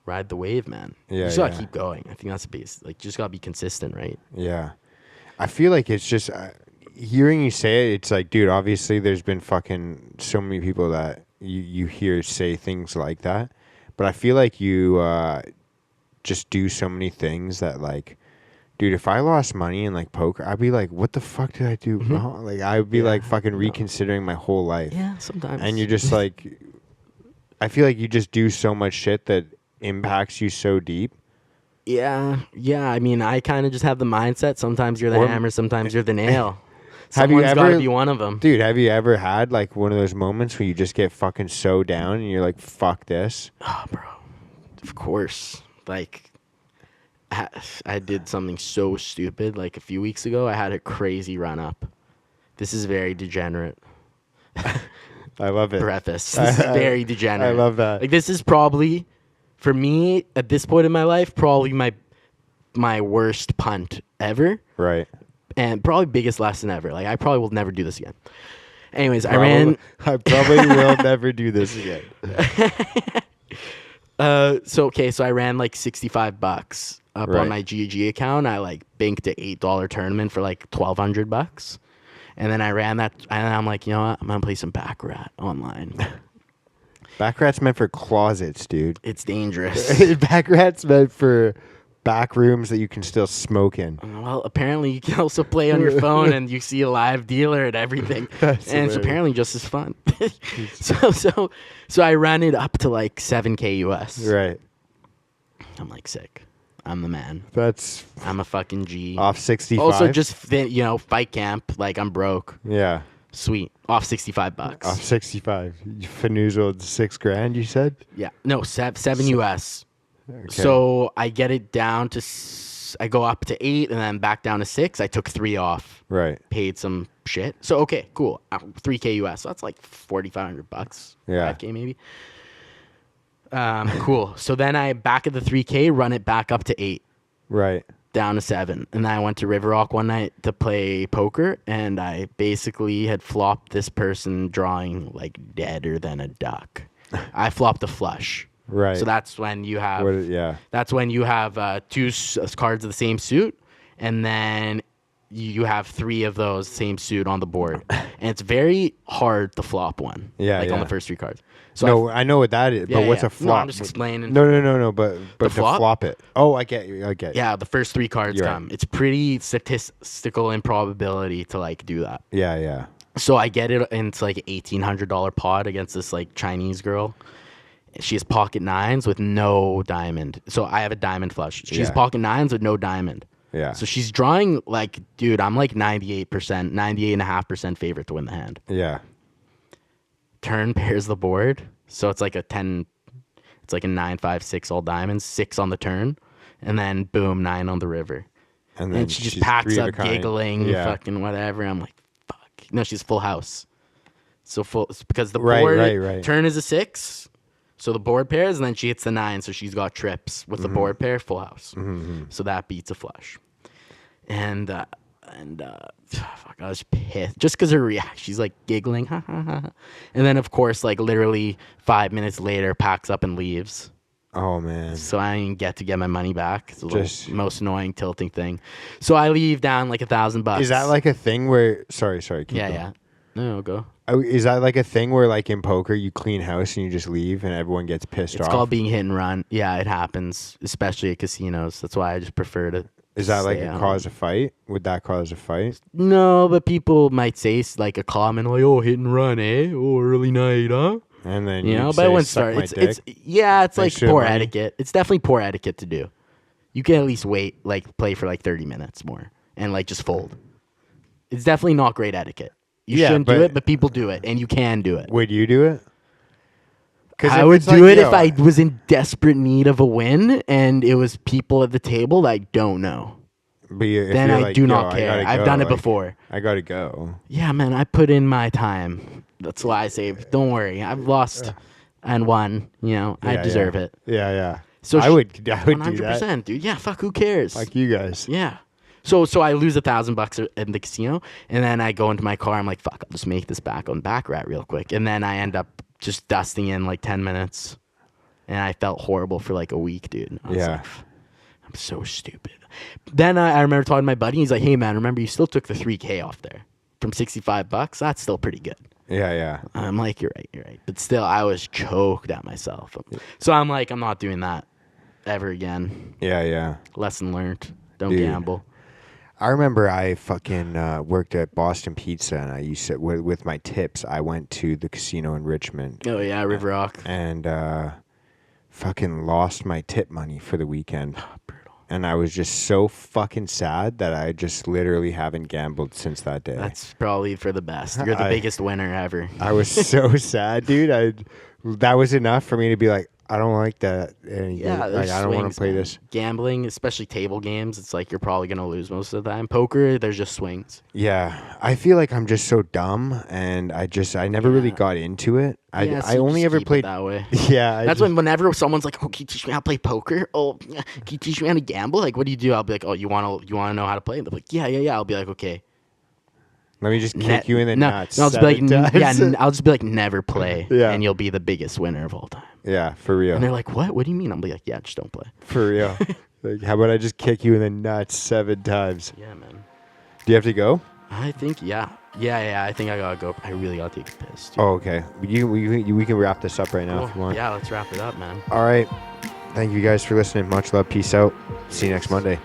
ride the wave, man. Yeah. You just gotta keep going. I think that's the base. Like, you just gotta be consistent, right? Yeah. I feel like it's just hearing you say it. It's like, dude, obviously there's been fucking so many people that you hear say things like that, but I feel like you just do so many things that like. Dude, if I lost money in like poker, I'd be like, what the fuck did I do wrong? Like, I'd be like fucking reconsidering my whole life. Yeah, sometimes. And you're just like, I feel like you just do so much shit that impacts you so deep. Yeah. I mean, I kind of just have the mindset. Sometimes you're the hammer, sometimes you're the nail. Someone's got to be one of them. Dude, have you ever had like one of those moments where you just get fucking so down and you're like, fuck this? Oh, bro. Of course. Like, I did something so stupid. Like, a few weeks ago, I had a crazy run up. This is very degenerate. I love it. Preface. This is very degenerate. I love that. Like, this is probably, for me, at this point in my life, probably my worst punt ever. Right. And probably biggest lesson ever. Like, I probably will never do this again. Anyways, I probably will never do this again. So I ran like $65 up Right. on my GG account. I like banked an $8 tournament for like $1,200. And then I ran that, and I'm like, you know what? I'm gonna play some Baccarat online. Baccarat's meant for closets, dude. It's dangerous. Baccarat's meant for back rooms that you can still smoke in. Well, apparently you can also play on your phone, and you see a live dealer and everything, and it's apparently just as fun. So I ran it up to like $7,000 US. Right. I'm like, sick. I'm the man. I'm a fucking G. Off 65. Also, just fight camp. Like, I'm broke. Yeah. Sweet. Off $65. Off 65. You finagled $6,000, you said? Yeah. No, seven US. Okay. So I get it down to, I go up to 8 and then back down to 6. I took 3 off. Right. Paid some shit. So, okay, cool. $3,000 US. So that's like $4,500. Yeah. $5,000 maybe. Cool. So then I back at the $3,000, run it back up to 8. Right. Down to 7. And then I went to River Rock one night to play poker, and I basically had flopped this person drawing like deader than a duck. I flopped a flush. Right. So that's when you have that's when you have 2 cards of the same suit, and then you have 3 of those same suit on the board. And it's very hard to flop one. Yeah. On the first 3 cards. So no, I know what that is, but what's a flop? No, I'm just explaining. No, but to flop? flop it. Oh, I get you. Yeah, the first 3 cards come. Right. It's pretty statistical improbability to like do that. Yeah. So I get it, and it's like an $1,800 pot against this like Chinese girl. She has pocket 9s with no diamond. So I have a diamond flush. She's pocket 9s with no diamond. Yeah. So she's drawing like, dude, I'm like 98%, 98.5% favorite to win the hand. Yeah. Turn pairs the board. So it's like a 10, it's like a 9, 5, 6 all diamonds, 6 on the turn, and then boom, 9 on the river. And then she just packs up giggling, fucking whatever. I'm like, fuck. No, she's full house. So full, because the board turn is a 6. So the board pairs, and then she hits the 9, so she's got trips with the board pair, full house. Mm-hmm. So that beats a flush. And fuck, I was pissed just because her reaction. She's like giggling, ha ha ha, and then of course, like literally 5 minutes later, packs up and leaves. Oh man! So I didn't get my money back. It's the most annoying tilting thing. So I leave down like $1,000. Is that like a thing where? Sorry. Keep going. Yeah. No, go. Is that like a thing where, like in poker, you clean house and you just leave and everyone gets pissed off? It's called being hit and run. Yeah, it happens, especially at casinos. That's why I just prefer to. Is that like a cause a fight? Would that cause a fight? No, but people might say like a comment like, "Oh, hit and run, eh? Oh, early night, huh?" And then but it wouldn't start. It's like poor etiquette. It's definitely poor etiquette to do. You can at least wait, like play for like 30 minutes more, and like just fold. It's definitely not great etiquette. You shouldn't do it, but people do it, and you can do it. Would you do it? I would do it if I was in desperate need of a win, and it was people at the table that I don't know. But then I do not care. I've done it before. I gotta go. Yeah, man, I put in my time. That's why I say, don't worry. I've lost and won. I deserve it. Yeah. So I would 100%, do that. dude. Yeah, fuck. Who cares? Like you guys. Yeah. So I lose $1,000 in the casino, and then I go into my car. I'm like, fuck, I'll just make this back on Baccarat real quick, and then I end up just dusting in like 10 minutes, and I felt horrible for like a week, dude. I was like, I'm so stupid. Then I remember talking to my buddy. He's like, hey man, remember you still took the $3,000 off there from $65? That's still pretty good. Yeah. I'm like, you're right. But still, I was choked at myself. So I'm like, I'm not doing that ever again. Yeah. Lesson learned. Don't gamble. I remember I fucking worked at Boston Pizza, and I used to, with my tips, I went to the casino in Richmond. Oh, yeah, River Rock. And fucking lost my tip money for the weekend. Brutal. and I was just so fucking sad that I just literally haven't gambled since that day. That's probably for the best. You're the biggest winner ever. I was so sad, dude. That was enough for me to be like, I don't like that. Yeah, Like, I don't want to play man. this. Gambling, especially table games, it's like you're probably gonna lose most of the time. Poker, there's just swings. Yeah, I feel like I'm just so dumb, and I never really got into it. Yeah, so I you only just ever keep it played that way. Yeah, That's whenever someone's like, "Oh, can you teach me how to play poker? Oh, can you teach me how to gamble? Like, what do you do?" I'll be like, "Oh, you wanna know how to play?" And they're like, "Yeah." I'll be like, "Okay." Let me just kick you in the nuts. No, I'll just be like, 7 times. I'll just be like, never play, Yeah. and you'll be the biggest winner of all time. Yeah, for real. And they're like, "What? What do you mean?" I'll be like, "Yeah, just don't play." For real. Like, how about I just kick you in the nuts 7 times? Yeah, man. Do you have to go? I think, yeah. I think I gotta go. I really gotta take a piss. Dude. Oh, okay. We can wrap this up right now if you want. Yeah, let's wrap it up, man. All right. Thank you guys for listening. Much love. Peace out. See you next Monday.